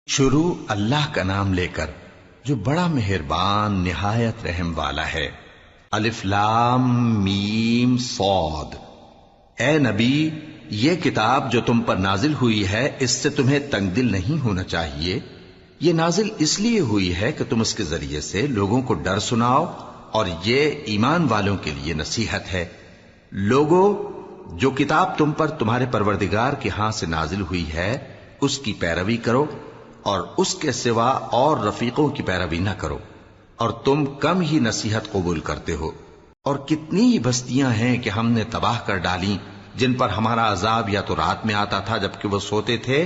شروع اللہ کا نام لے کر جو بڑا مہربان نہایت رحم والا ہے۔ الف لام میم صاد۔ اے نبی، یہ کتاب جو تم پر نازل ہوئی ہے اس سے تمہیں تنگ دل نہیں ہونا چاہیے۔ یہ نازل اس لیے ہوئی ہے کہ تم اس کے ذریعے سے لوگوں کو ڈر سناؤ، اور یہ ایمان والوں کے لیے نصیحت ہے۔ لوگوں، جو کتاب تم پر تمہارے پروردگار کے ہاں سے نازل ہوئی ہے اس کی پیروی کرو، اور اس کے سوا اور رفیقوں کی پیروی نہ کرو، اور تم کم ہی نصیحت قبول کرتے ہو۔ اور کتنی ہی بستیاں ہیں کہ ہم نے تباہ کر ڈالی جن پر ہمارا عذاب یا تو رات میں آتا تھا جبکہ وہ سوتے تھے،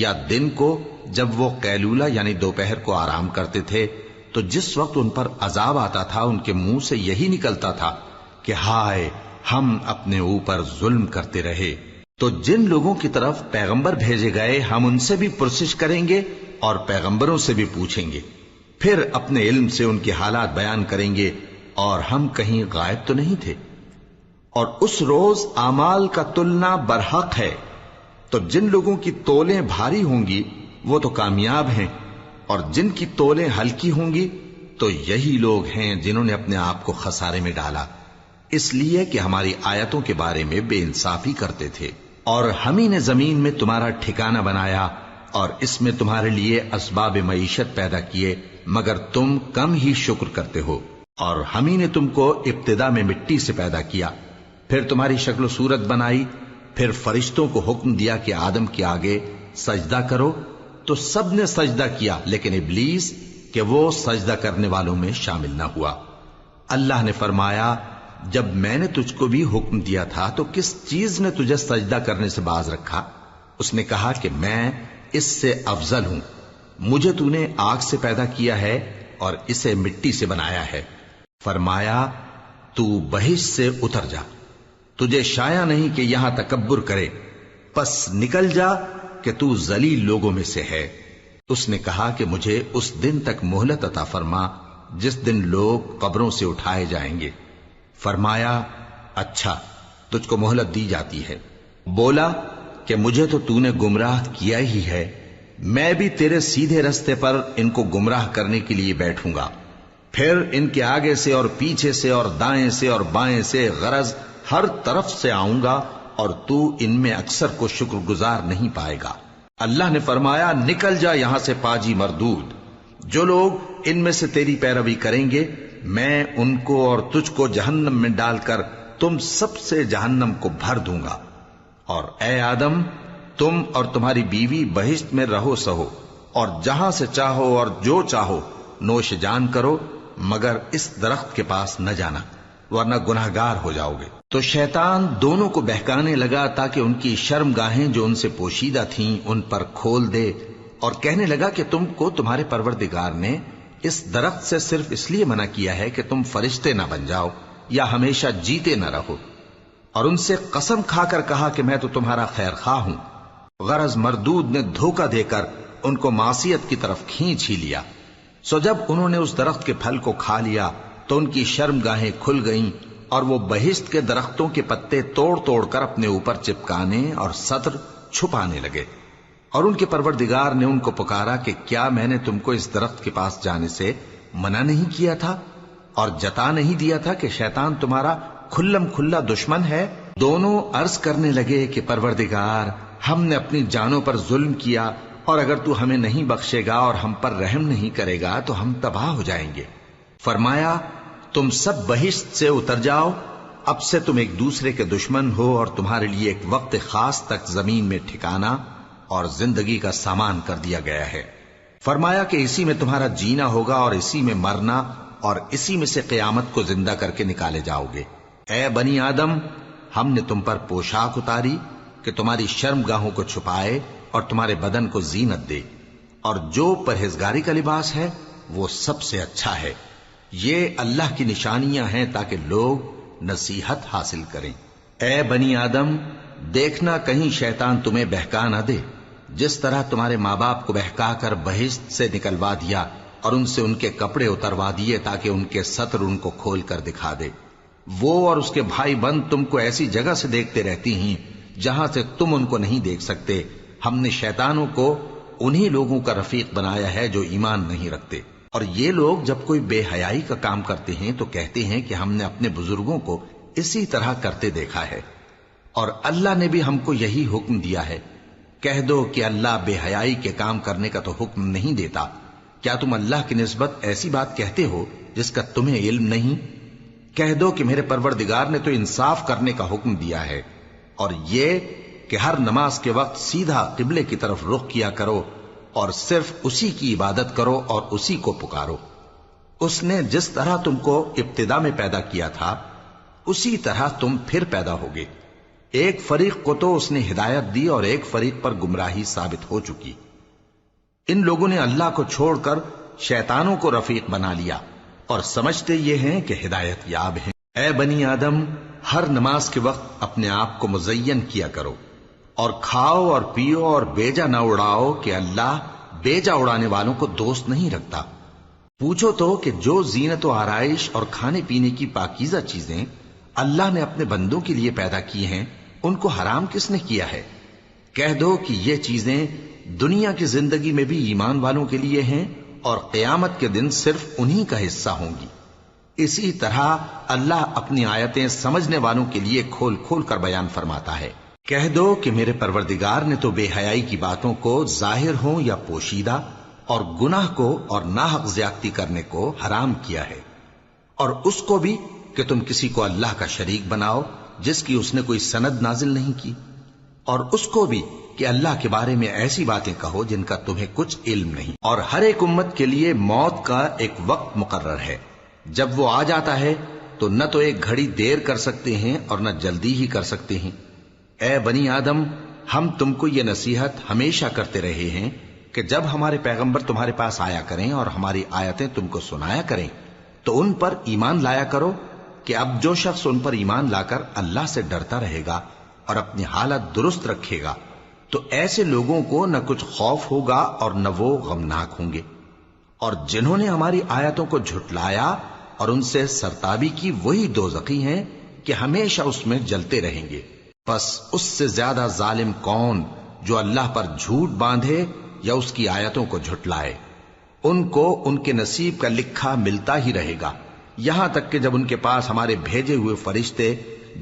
یا دن کو جب وہ قیلولہ یعنی دوپہر کو آرام کرتے تھے، تو جس وقت ان پر عذاب آتا تھا ان کے منہ سے یہی نکلتا تھا کہ ہائے، ہم اپنے اوپر ظلم کرتے رہے۔ تو جن لوگوں کی طرف پیغمبر بھیجے گئے ہم ان سے بھی پرسش کریں گے اور پیغمبروں سے بھی پوچھیں گے، پھر اپنے علم سے ان کے حالات بیان کریں گے، اور ہم کہیں غائب تو نہیں تھے۔ اور اس روز اعمال کا تلنا برحق ہے، تو جن لوگوں کی تولیں بھاری ہوں گی وہ تو کامیاب ہیں، اور جن کی تولیں ہلکی ہوں گی تو یہی لوگ ہیں جنہوں نے اپنے آپ کو خسارے میں ڈالا، اس لیے کہ ہماری آیتوں کے بارے میں بے انصافی کرتے تھے۔ اور ہم ہی نے زمین میں تمہارا ٹھکانہ بنایا اور اس میں تمہارے لیے اسباب معیشت پیدا کیے، مگر تم کم ہی شکر کرتے ہو۔ اور ہم ہی نے تم کو ابتدا میں مٹی سے پیدا کیا، پھر تمہاری شکل و صورت بنائی، پھر فرشتوں کو حکم دیا کہ آدم کے آگے سجدہ کرو، تو سب نے سجدہ کیا لیکن ابلیس کہ وہ سجدہ کرنے والوں میں شامل نہ ہوا۔ اللہ نے فرمایا، جب میں نے تجھ کو بھی حکم دیا تھا تو کس چیز نے تجھے سجدہ کرنے سے باز رکھا؟ اس نے کہا کہ میں اس سے افضل ہوں، مجھے تو نے آگ سے پیدا کیا ہے اور اسے مٹی سے بنایا ہے۔ فرمایا، تو بہشت سے اتر جا، تجھے شایع نہیں کہ یہاں تکبر کرے، پس نکل جا کہ تو ذلیل لوگوں میں سے ہے۔ اس نے کہا کہ مجھے اس دن تک مہلت عطا فرما جس دن لوگ قبروں سے اٹھائے جائیں گے۔ فرمایا، اچھا، تجھ کو مہلت دی جاتی ہے۔ بولا کہ مجھے تو نے گمراہ کیا ہی ہے، میں بھی تیرے سیدھے رستے پر ان کو گمراہ کرنے کے لیے بیٹھوں گا، پھر ان کے آگے سے اور پیچھے سے اور دائیں سے اور بائیں سے، غرض ہر طرف سے آؤں گا، اور تو ان میں اکثر کو شکر گزار نہیں پائے گا۔ اللہ نے فرمایا، نکل جا یہاں سے پاجی مردود، جو لوگ ان میں سے تیری پیروی کریں گے میں ان کو اور تجھ کو جہنم میں ڈال کر تم سب سے جہنم کو بھر دوں گا۔ اور اے آدم، تم اور تمہاری بیوی بہشت میں رہو سہو، اور جہاں سے چاہو اور جو چاہو نوش جان کرو، مگر اس درخت کے پاس نہ جانا ورنہ گناہگار ہو جاؤ گے۔ تو شیطان دونوں کو بہکانے لگا تاکہ ان کی شرم گاہیں جو ان سے پوشیدہ تھیں ان پر کھول دے، اور کہنے لگا کہ تم کو تمہارے پروردگار نے اس درخت سے صرف اس لیے منع کیا ہے کہ تم فرشتے نہ بن جاؤ یا ہمیشہ جیتے نہ رہو۔ اور ان سے قسم کھا کر کہا کہ میں تو تمہارا خیر خواہ ہوں۔ غرض مردود نے دھوکہ دے کر ان کو معصیت کی طرف کھینچ ہی لیا۔ سو جب انہوں نے اس درخت کے پھل کو کھا لیا تو ان کی شرم گاہیں کھل گئیں، اور وہ بہشت کے درختوں کے پتے توڑ توڑ کر اپنے اوپر چپکانے اور سطر چھپانے لگے۔ اور ان کے پروردگار نے ان کو پکارا کہ کیا میں نے تم کو اس درخت کے پاس جانے سے منع نہیں کیا تھا، اور جتا نہیں دیا تھا کہ شیطان تمہارا کھلم کھلا دشمن ہے؟ دونوں عرض کرنے لگے کہ پروردگار، ہم نے اپنی جانوں پر ظلم کیا، اور اگر تو ہمیں نہیں بخشے گا اور ہم پر رحم نہیں کرے گا تو ہم تباہ ہو جائیں گے۔ فرمایا، تم سب بہشت سے اتر جاؤ، اب سے تم ایک دوسرے کے دشمن ہو، اور تمہارے لیے ایک وقت خاص تک زمین میں ٹھکانا اور زندگی کا سامان کر دیا گیا ہے۔ فرمایا کہ اسی میں تمہارا جینا ہوگا اور اسی میں مرنا، اور اسی میں سے قیامت کو زندہ کر کے نکالے جاؤ گے۔ اے بنی آدم، ہم نے تم پر پوشاک اتاری کہ تمہاری شرم گاہوں کو چھپائے اور تمہارے بدن کو زینت دے، اور جو پرہیزگاری کا لباس ہے وہ سب سے اچھا ہے۔ یہ اللہ کی نشانیاں ہیں تاکہ لوگ نصیحت حاصل کریں۔ اے بنی آدم، دیکھنا کہیں شیطان تمہیں بہکا نہ دے، جس طرح تمہارے ماں باپ کو بہکا کر بہشت سے نکلوا دیا اور ان سے ان کے کپڑے اتروا دیے تاکہ ان کے سطر ان کو کھول کر دکھا دے۔ وہ اور اس کے بھائی بند تم کو ایسی جگہ سے دیکھتے رہتی ہیں جہاں سے تم ان کو نہیں دیکھ سکتے۔ ہم نے شیطانوں کو انہی لوگوں کا رفیق بنایا ہے جو ایمان نہیں رکھتے۔ اور یہ لوگ جب کوئی بے حیائی کا کام کرتے ہیں تو کہتے ہیں کہ ہم نے اپنے بزرگوں کو اسی طرح کرتے دیکھا ہے، اور اللہ نے بھی ہم کو یہی حکم دیا ہے۔ کہہ دو کہ اللہ بے حیائی کے کام کرنے کا تو حکم نہیں دیتا، کیا تم اللہ کی نسبت ایسی بات کہتے ہو جس کا تمہیں علم نہیں؟ کہہ دو کہ میرے پروردگار نے تو انصاف کرنے کا حکم دیا ہے، اور یہ کہ ہر نماز کے وقت سیدھا قبلے کی طرف رخ کیا کرو اور صرف اسی کی عبادت کرو اور اسی کو پکارو۔ اس نے جس طرح تم کو ابتدا میں پیدا کیا تھا اسی طرح تم پھر پیدا ہوگے۔ ایک فریق کو تو اس نے ہدایت دی اور ایک فریق پر گمراہی ثابت ہو چکی۔ ان لوگوں نے اللہ کو چھوڑ کر شیطانوں کو رفیق بنا لیا اور سمجھتے یہ ہیں کہ ہدایت یاب ہیں۔ اے بنی آدم، ہر نماز کے وقت اپنے آپ کو مزین کیا کرو، اور کھاؤ اور پیو اور بیجا نہ اڑاؤ کہ اللہ بیجا اڑانے والوں کو دوست نہیں رکھتا۔ پوچھو تو کہ جو زینت و آرائش اور کھانے پینے کی پاکیزہ چیزیں اللہ نے اپنے بندوں کے لیے پیدا کی ہیں ان کو حرام کس نے کیا ہے؟ کہہ دو کہ یہ چیزیں دنیا کی زندگی میں بھی ایمان والوں کے لیے ہیں اور قیامت کے دن صرف انہی کا حصہ ہوں گی۔ اسی طرح اللہ اپنی آیتیں سمجھنے والوں کے لیے کھول کھول کر بیان فرماتا ہے۔ کہہ دو کہ میرے پروردگار نے تو بے حیائی کی باتوں کو ظاہر ہوں یا پوشیدہ اور گناہ کو اور ناحق زیادتی کرنے کو حرام کیا ہے، اور اس کو بھی کہ تم کسی کو اللہ کا شریک بناؤ جس کی اس نے کوئی سند نازل نہیں کی، اور اس کو بھی کہ اللہ کے بارے میں ایسی باتیں کہو جن کا تمہیں کچھ علم نہیں۔ اور ہر ایک امت کے لیے موت کا ایک وقت مقرر ہے، جب وہ آ جاتا ہے تو نہ تو ایک گھڑی دیر کر سکتے ہیں اور نہ جلدی ہی کر سکتے ہیں۔ اے بنی آدم، ہم تم کو یہ نصیحت ہمیشہ کرتے رہے ہیں کہ جب ہمارے پیغمبر تمہارے پاس آیا کریں اور ہماری آیتیں تم کو سنایا کریں تو ان پر ایمان لایا کرو، کہ اب جو شخص ان پر ایمان لا کر اللہ سے ڈرتا رہے گا اور اپنی حالت درست رکھے گا تو ایسے لوگوں کو نہ کچھ خوف ہوگا اور نہ وہ غمناک ہوں گے۔ اور جنہوں نے ہماری آیتوں کو جھٹلایا اور ان سے سرتابی کی وہی دوزخی ہیں کہ ہمیشہ اس میں جلتے رہیں گے۔ پس اس سے زیادہ ظالم کون جو اللہ پر جھوٹ باندھے یا اس کی آیتوں کو جھٹلائے؟ ان کو ان کے نصیب کا لکھا ملتا ہی رہے گا، یہاں تک کہ جب ان کے پاس ہمارے بھیجے ہوئے فرشتے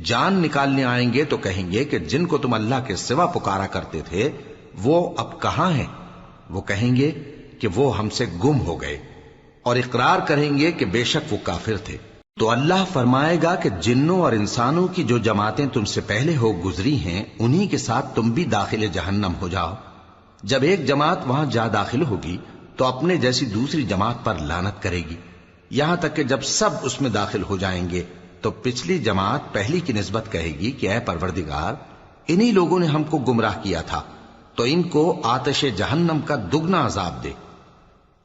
جان نکالنے آئیں گے تو کہیں گے کہ جن کو تم اللہ کے سوا پکارا کرتے تھے وہ اب کہاں ہیں؟ وہ کہیں گے کہ وہ ہم سے گم ہو گئے، اور اقرار کریں گے کہ بے شک وہ کافر تھے۔ تو اللہ فرمائے گا کہ جنوں اور انسانوں کی جو جماعتیں تم سے پہلے ہو گزری ہیں انہی کے ساتھ تم بھی داخل جہنم ہو جاؤ۔ جب ایک جماعت وہاں جا داخل ہوگی تو اپنے جیسی دوسری جماعت پر لعنت کرے گی، یہاں تک کہ جب سب اس میں داخل ہو جائیں گے تو پچھلی جماعت پہلی کی نسبت کہے گی کہ اے پروردگار، انہی لوگوں نے ہم کو گمراہ کیا تھا، تو ان کو آتش جہنم کا دگنا عذاب دے۔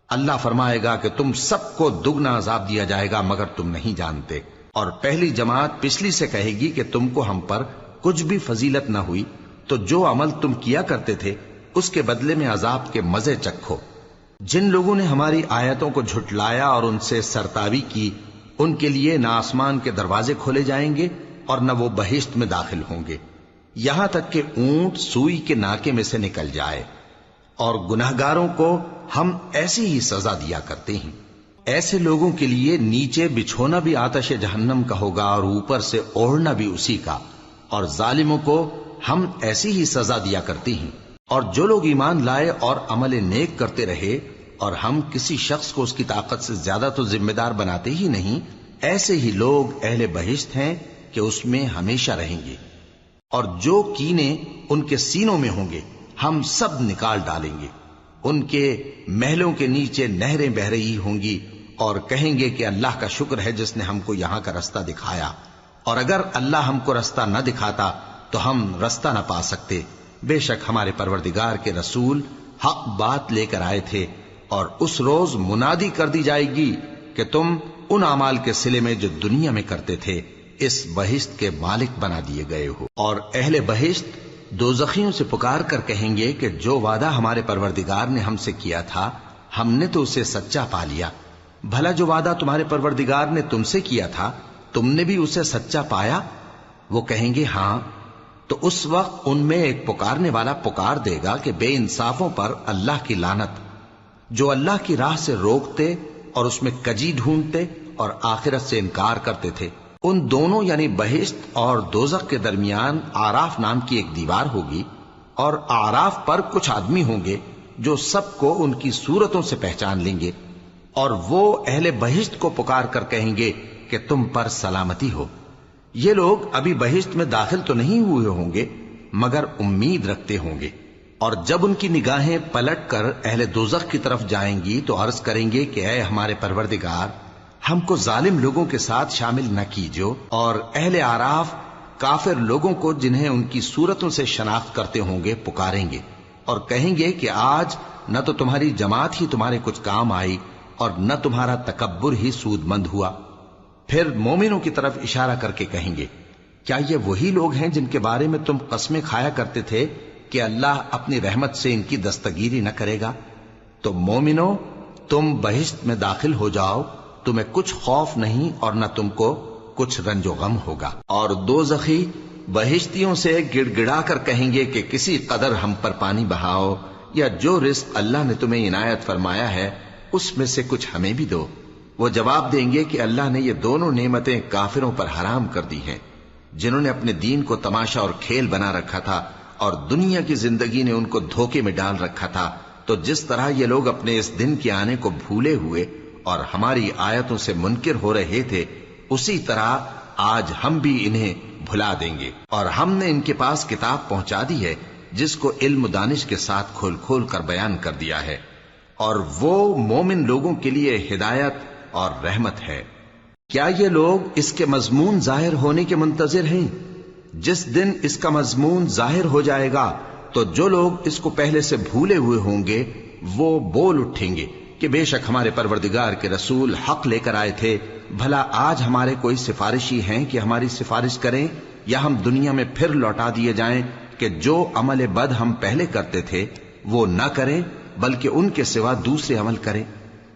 اللہ فرمائے گا کہ تم سب کو دگنا عذاب دیا جائے گا مگر تم نہیں جانتے۔ اور پہلی جماعت پچھلی سے کہے گی کہ تم کو ہم پر کچھ بھی فضیلت نہ ہوئی، تو جو عمل تم کیا کرتے تھے اس کے بدلے میں عذاب کے مزے چکھو۔ جن لوگوں نے ہماری آیتوں کو جھٹلایا اور ان سے سرتابی کی ان کے لیے نہ آسمان کے دروازے کھولے جائیں گے اور نہ وہ بہشت میں داخل ہوں گے، یہاں تک کہ اونٹ سوئی کے ناکے میں سے نکل جائے۔ اور گناہگاروں کو ہم ایسی ہی سزا دیا کرتے ہیں۔ ایسے لوگوں کے لیے نیچے بچھونا بھی آتش جہنم کا ہوگا اور اوپر سے اوڑھنا بھی اسی کا، اور ظالموں کو ہم ایسی ہی سزا دیا کرتے ہیں۔ اور جو لوگ ایمان لائے اور عمل نیک کرتے رہے اور ہم کسی شخص کو اس کی طاقت سے زیادہ تو ذمہ دار بناتے ہی نہیں، ایسے ہی لوگ اہل بہشت ہیں کہ اس میں ہمیشہ رہیں گے۔ اور جو کینے ان کے سینوں میں ہوں گے ہم سب نکال ڈالیں گے، ان کے محلوں کے نیچے نہریں بہ رہی ہوں گی، اور کہیں گے کہ اللہ کا شکر ہے جس نے ہم کو یہاں کا رستہ دکھایا، اور اگر اللہ ہم کو رستہ نہ دکھاتا تو ہم رستہ نہ پا سکتے۔ بے شک ہمارے پروردگار کے رسول حق بات لے کر آئے تھے، اور اس روز منادی کر دی جائے گی کہ تم ان اعمال کے صلے میں جو دنیا میں کرتے تھے اس بہشت کے مالک بنا دیے گئے ہو۔ اور اہل بہشت دوزخیوں سے پکار کر کہیں گے کہ جو وعدہ ہمارے پروردگار نے ہم سے کیا تھا ہم نے تو اسے سچا پا لیا، بھلا جو وعدہ تمہارے پروردگار نے تم سے کیا تھا تم نے بھی اسے سچا پایا؟ وہ کہیں گے ہاں۔ تو اس وقت ان میں ایک پکارنے والا پکار دے گا کہ بے انصافوں پر اللہ کی لعنت، جو اللہ کی راہ سے روکتے اور اس میں کجی ڈھونڈتے اور آخرت سے انکار کرتے تھے۔ ان دونوں یعنی بہشت اور دوزخ کے درمیان آراف نام کی ایک دیوار ہوگی، اور آراف پر کچھ آدمی ہوں گے جو سب کو ان کی صورتوں سے پہچان لیں گے، اور وہ اہل بہشت کو پکار کر کہیں گے کہ تم پر سلامتی ہو۔ یہ لوگ ابھی بہشت میں داخل تو نہیں ہوئے ہوں گے مگر امید رکھتے ہوں گے، اور جب ان کی نگاہیں پلٹ کر اہل دوزخ کی طرف جائیں گی تو عرض کریں گے کہ اے ہمارے پروردگار، ہم کو ظالم لوگوں کے ساتھ شامل نہ کیجو۔ اور اہل آراف کافر لوگوں کو جنہیں ان کی صورتوں سے شناخت کرتے ہوں گے پکاریں گے اور کہیں گے کہ آج نہ تو تمہاری جماعت ہی تمہارے کچھ کام آئی اور نہ تمہارا تکبر ہی سود مند ہوا۔ پھر مومنوں کی طرف اشارہ کر کے کہیں گے، کیا یہ وہی لوگ ہیں جن کے بارے میں تم قسمیں کھایا کرتے تھے کہ اللہ اپنی رحمت سے ان کی دستگیری نہ کرے گا؟ تو مومنوں، تم بہشت میں داخل ہو جاؤ، تمہیں کچھ خوف نہیں اور نہ تم کو کچھ رنج و غم ہوگا۔ اور دوزخی بہشتیوں سے گڑ گڑا کر کہیں گے کہ کسی قدر ہم پر پانی بہاؤ، یا جو رزق اللہ نے تمہیں عنایت فرمایا ہے اس میں سے کچھ ہمیں بھی دو۔ وہ جواب دیں گے کہ اللہ نے یہ دونوں نعمتیں کافروں پر حرام کر دی ہیں، جنہوں نے اپنے دین کو تماشا اور کھیل بنا رکھا تھا اور دنیا کی زندگی نے ان کو دھوکے میں ڈال رکھا تھا۔ تو جس طرح یہ لوگ اپنے اس دن کے آنے کو بھولے ہوئے اور ہماری آیتوں سے منکر ہو رہے تھے، اسی طرح آج ہم بھی انہیں بھلا دیں گے۔ اور ہم نے ان کے پاس کتاب پہنچا دی ہے جس کو علم و دانش کے ساتھ کھول کھول کر بیان کر دیا ہے، اور وہ مومن لوگوں کے لیے ہدایت اور رحمت ہے۔ کیا یہ لوگ اس کے مضمون ظاہر ہونے کے منتظر ہیں؟ جس دن اس کا مضمون ظاہر ہو جائے گا تو جو لوگ اس کو پہلے سے بھولے ہوئے ہوں گے وہ بول اٹھیں گے کہ بے شک ہمارے پروردگار کے رسول حق لے کر آئے تھے، بھلا آج ہمارے کوئی سفارشی ہیں کہ ہماری سفارش کریں، یا ہم دنیا میں پھر لوٹا دیے جائیں کہ جو عمل بد ہم پہلے کرتے تھے وہ نہ کریں بلکہ ان کے سوا دوسرے عمل کریں۔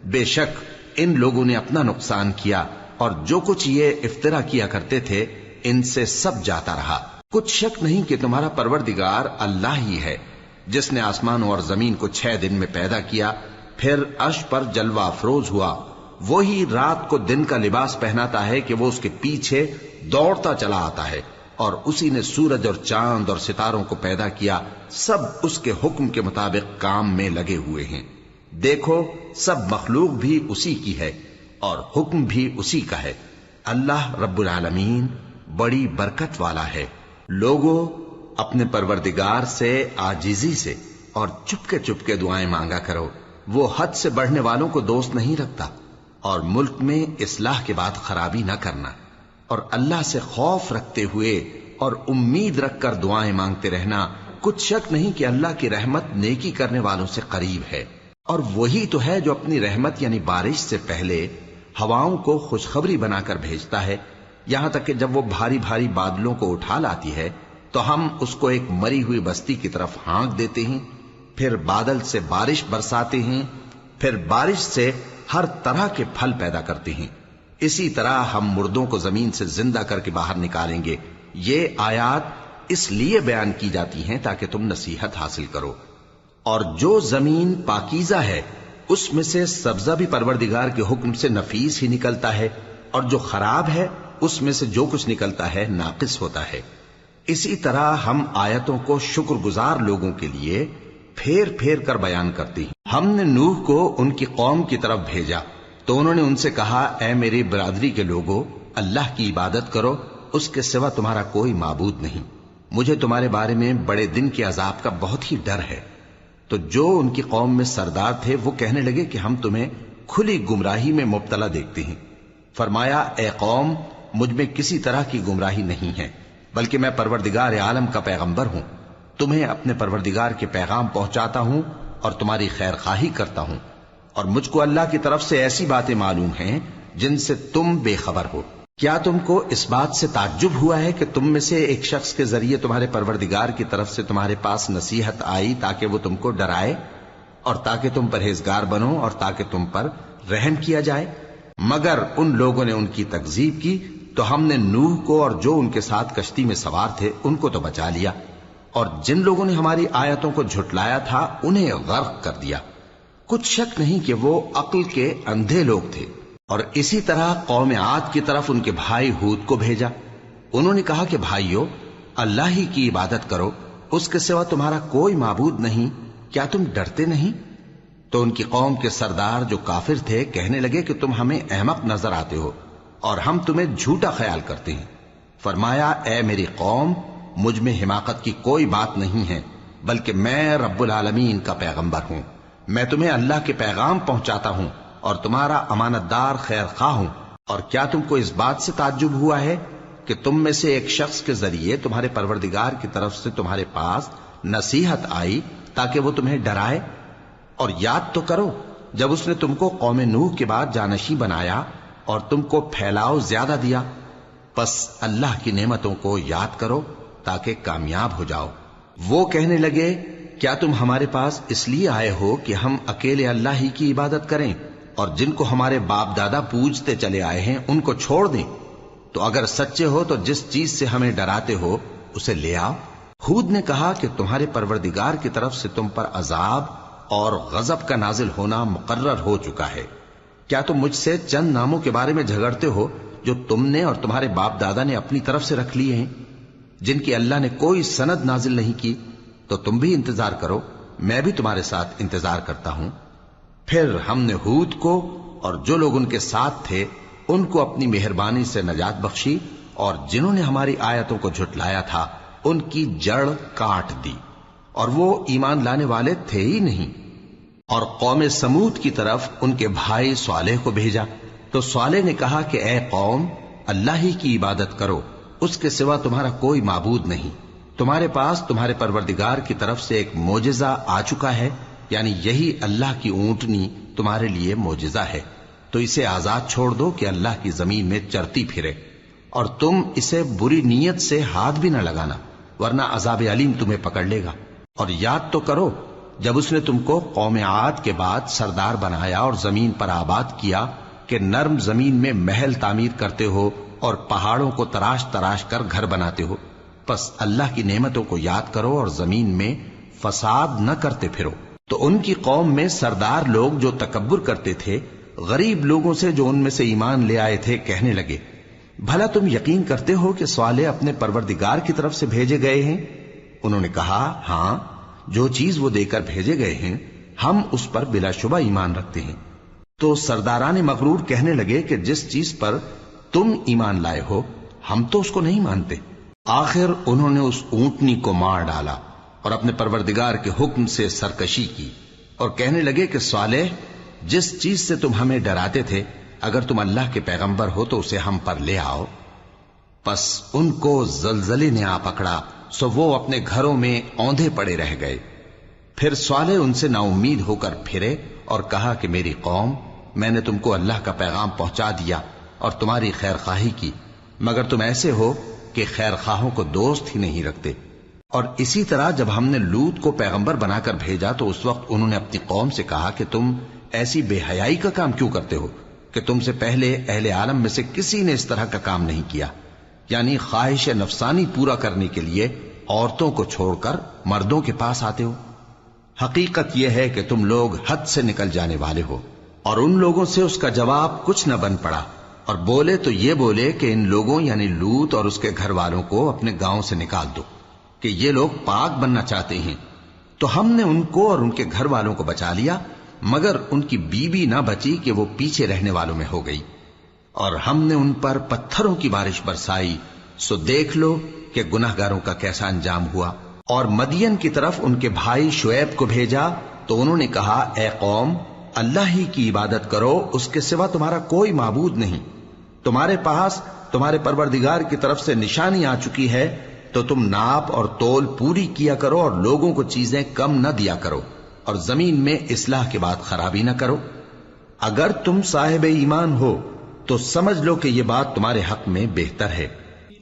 بے شک ان لوگوں نے اپنا نقصان کیا، اور جو کچھ یہ افترا کیا کرتے تھے ان سے سب جاتا رہا۔ کچھ شک نہیں کہ تمہارا پروردگار اللہ ہی ہے جس نے آسمانوں اور زمین کو 6 دن میں پیدا کیا، پھر عرش پر جلوہ افروز ہوا۔ وہی رات کو دن کا لباس پہناتا ہے کہ وہ اس کے پیچھے دوڑتا چلا آتا ہے، اور اسی نے سورج اور چاند اور ستاروں کو پیدا کیا، سب اس کے حکم کے مطابق کام میں لگے ہوئے ہیں۔ دیکھو سب مخلوق بھی اسی کی ہے اور حکم بھی اسی کا ہے۔ اللہ رب العالمین بڑی برکت والا ہے۔ لوگوں، اپنے پروردگار سے عاجزی سے اور چپکے دعائیں مانگا کرو، وہ حد سے بڑھنے والوں کو دوست نہیں رکھتا، اور ملک میں اصلاح کے بعد خرابی نہ کرنا، اور اللہ سے خوف رکھتے ہوئے اور امید رکھ کر دعائیں مانگتے رہنا۔ کچھ شک نہیں کہ اللہ کی رحمت نیکی کرنے والوں سے قریب ہے، اور وہی تو ہے جو اپنی رحمت یعنی بارش سے پہلے ہواؤں کو خوشخبری بنا کر بھیجتا ہے، یہاں تک کہ جب وہ بھاری بھاری بادلوں کو اٹھا لاتی ہے تو ہم اس کو ایک مری ہوئی بستی کی طرف ہانک دیتے ہیں، پھر بادل سے بارش برساتے ہیں، پھر بارش سے ہر طرح کے پھل پیدا کرتے ہیں۔ اسی طرح ہم مردوں کو زمین سے زندہ کر کے باہر نکالیں گے۔ یہ آیات اس لیے بیان کی جاتی ہیں تاکہ تم نصیحت حاصل کرو۔ اور جو زمین پاکیزہ ہے اس میں سے سبزہ بھی پروردگار کے حکم سے نفیس ہی نکلتا ہے، اور جو خراب ہے اس میں سے جو کچھ نکلتا ہے ناقص ہوتا ہے۔ اسی طرح ہم آیتوں کو شکر گزار لوگوں کے لیے پھیر پھیر کر بیان کرتے ہیں۔ ہم نے نوح کو ان کی قوم کی طرف بھیجا تو انہوں نے ان سے کہا، اے میری برادری کے لوگوں، اللہ کی عبادت کرو، اس کے سوا تمہارا کوئی معبود نہیں۔ مجھے تمہارے بارے میں بڑے دن کے عذاب کا بہت ہی ڈر ہے۔ تو جو ان کی قوم میں سردار تھے وہ کہنے لگے کہ ہم تمہیں کھلی گمراہی میں مبتلا دیکھتے ہیں۔ فرمایا، اے قوم، مجھ میں کسی طرح کی گمراہی نہیں ہے، بلکہ میں پروردگار عالم کا پیغمبر ہوں، تمہیں اپنے پروردگار کے پیغام پہنچاتا ہوں اور تمہاری خیر خواہی کرتا ہوں، اور مجھ کو اللہ کی طرف سے ایسی باتیں معلوم ہیں جن سے تم بے خبر ہو۔ کیا تم کو اس بات سے تعجب ہوا ہے کہ تم میں سے ایک شخص کے ذریعے تمہارے پروردگار کی طرف سے تمہارے پاس نصیحت آئی تاکہ وہ تم کو ڈرائے اور تاکہ تم پرہیزگار بنو اور تاکہ تم پر رحم کیا جائے؟ مگر ان لوگوں نے ان کی تکذیب کی تو ہم نے نوح کو اور جو ان کے ساتھ کشتی میں سوار تھے ان کو تو بچا لیا، اور جن لوگوں نے ہماری آیتوں کو جھٹلایا تھا انہیں غرق کر دیا۔ کچھ شک نہیں کہ وہ عقل کے اندھے لوگ تھے۔ اور اسی طرح قوم عاد کی طرف ان کے بھائی ہود کو بھیجا۔ انہوں نے کہا کہ بھائیو، اللہ ہی کی عبادت کرو، اس کے سوا تمہارا کوئی معبود نہیں، کیا تم ڈرتے نہیں؟ تو ان کی قوم کے سردار جو کافر تھے کہنے لگے کہ تم ہمیں احمق نظر آتے ہو اور ہم تمہیں جھوٹا خیال کرتے ہیں۔ فرمایا، اے میری قوم، مجھ میں حماقت کی کوئی بات نہیں ہے، بلکہ میں رب العالمین کا پیغمبر ہوں۔ میں تمہیں اللہ کے پیغام پہنچاتا ہوں اور تمہارا امانت دار خیر خواہ ہوں۔ اور کیا تم کو اس بات سے تعجب ہوا ہے کہ تم میں سے ایک شخص کے ذریعے تمہارے پروردگار کی طرف سے تمہارے پاس نصیحت آئی تاکہ وہ تمہیں ڈرائے؟ اور یاد تو کرو جب اس نے تم کو قوم نوح کے بعد جانشین بنایا اور تم کو پھیلاؤ زیادہ دیا۔ پس اللہ کی نعمتوں کو یاد کرو تاکہ کامیاب ہو جاؤ۔ وہ کہنے لگے، کیا تم ہمارے پاس اس لیے آئے ہو کہ ہم اکیلے اللہ ہی کی عبادت کریں اور جن کو ہمارے باپ دادا پوجتے چلے آئے ہیں ان کو چھوڑ دیں؟ تو اگر سچے ہو تو جس چیز سے ہمیں ڈراتے ہو اسے لے آؤ۔ ہود نے کہا کہ تمہارے پروردگار کی طرف سے تم پر عذاب اور غضب کا نازل ہونا مقرر ہو چکا ہے۔ کیا تم مجھ سے چند ناموں کے بارے میں جھگڑتے ہو جو تم نے اور تمہارے باپ دادا نے اپنی طرف سے رکھ لیے ہیں، جن کی اللہ نے کوئی سند نازل نہیں کی؟ تو تم بھی انتظار کرو، میں بھی تمہارے ساتھ انتظار کرتا ہوں۔ پھر ہم نے ہود کو اور جو لوگ ان کے ساتھ تھے ان کو اپنی مہربانی سے نجات بخشی، اور جنہوں نے ہماری آیتوں کو جھٹلایا تھا ان کی جڑ کاٹ دی، اور وہ ایمان لانے والے تھے ہی نہیں۔ اور قوم سمود کی طرف ان کے بھائی صالح کو بھیجا، تو صالح نے کہا کہ اے قوم، اللہ ہی کی عبادت کرو، اس کے سوا تمہارا کوئی معبود نہیں۔ تمہارے پاس تمہارے پروردگار کی طرف سے ایک معجزہ آ چکا ہے، یعنی یہی اللہ کی اونٹنی تمہارے لیے معجزہ ہے، تو اسے آزاد چھوڑ دو کہ اللہ کی زمین میں چرتی پھرے، اور تم اسے بری نیت سے ہاتھ بھی نہ لگانا، ورنہ عذاب علیم تمہیں پکڑ لے گا۔ اور یاد تو کرو جب اس نے تم کو قوم عاد کے بعد سردار بنایا اور زمین پر آباد کیا کہ نرم زمین میں محل تعمیر کرتے ہو اور پہاڑوں کو تراش تراش کر گھر بناتے ہو۔ پس اللہ کی نعمتوں کو یاد کرو اور زمین میں فساد نہ کرتے پھرو۔ تو ان کی قوم میں سردار لوگ جو تکبر کرتے تھے غریب لوگوں سے جو ان میں سے ایمان لے آئے تھے کہنے لگے، بھلا تم یقین کرتے ہو کہ صالح اپنے پروردگار کی طرف سے بھیجے گئے ہیں؟ انہوں نے کہا، ہاں، جو چیز وہ دے کر بھیجے گئے ہیں ہم اس پر بلا شبہ ایمان رکھتے ہیں۔ تو سرداران مغرور کہنے لگے کہ جس چیز پر تم ایمان لائے ہو ہم تو اس کو نہیں مانتے۔ آخر انہوں نے اس اونٹنی کو مار ڈالا اور اپنے پروردگار کے حکم سے سرکشی کی، اور کہنے لگے کہ صالح، جس چیز سے تم ہمیں ڈراتے تھے اگر تم اللہ کے پیغمبر ہو تو اسے ہم پر لے آؤ۔ پس ان کو زلزلے نے آ پکڑا، سو وہ اپنے گھروں میں اوندھے پڑے رہ گئے۔ پھر صالح ان سے نا امید ہو کر پھرے اور کہا کہ میری قوم، میں نے تم کو اللہ کا پیغام پہنچا دیا اور تمہاری خیر خواہی کی، مگر تم ایسے ہو کہ خیر خواہوں کو دوست ہی نہیں رکھتے۔ اور اسی طرح جب ہم نے لوط کو پیغمبر بنا کر بھیجا تو اس وقت انہوں نے اپنی قوم سے کہا کہ تم ایسی بے حیائی کا کام کیوں کرتے ہو کہ تم سے پہلے اہل عالم میں سے کسی نے اس طرح کا کام نہیں کیا، یعنی خواہش نفسانی پورا کرنے کے لیے عورتوں کو چھوڑ کر مردوں کے پاس آتے ہو۔ حقیقت یہ ہے کہ تم لوگ حد سے نکل جانے والے ہو۔ اور ان لوگوں سے اس کا جواب کچھ نہ بن پڑا، اور بولے تو یہ بولے کہ ان لوگوں یعنی لوط اور اس کے گھر والوں کو اپنے گاؤں سے نکال دو کہ یہ لوگ پاک بننا چاہتے ہیں۔ تو ہم نے ان کو اور ان کے گھر والوں کو بچا لیا، مگر ان کی بیوی نہ بچی کہ وہ پیچھے رہنے والوں میں ہو گئی، اور ہم نے ان پر پتھروں کی بارش برسائی، سو دیکھ لو کہ گناہگاروں کا کیسا انجام ہوا۔ اور مدین کی طرف ان کے بھائی شعیب کو بھیجا تو انہوں نے کہا، اے قوم، اللہ ہی کی عبادت کرو، اس کے سوا تمہارا کوئی معبود نہیں۔ تمہارے پاس تمہارے پروردگار کی طرف سے نشانی آ چکی ہے، تو تم ناپ اور تول پوری کیا کرو اور لوگوں کو چیزیں کم نہ دیا کرو، اور زمین میں اصلاح کے بعد خرابی نہ کرو۔ اگر تم صاحب ایمان ہو تو سمجھ لو کہ یہ بات تمہارے حق میں بہتر ہے،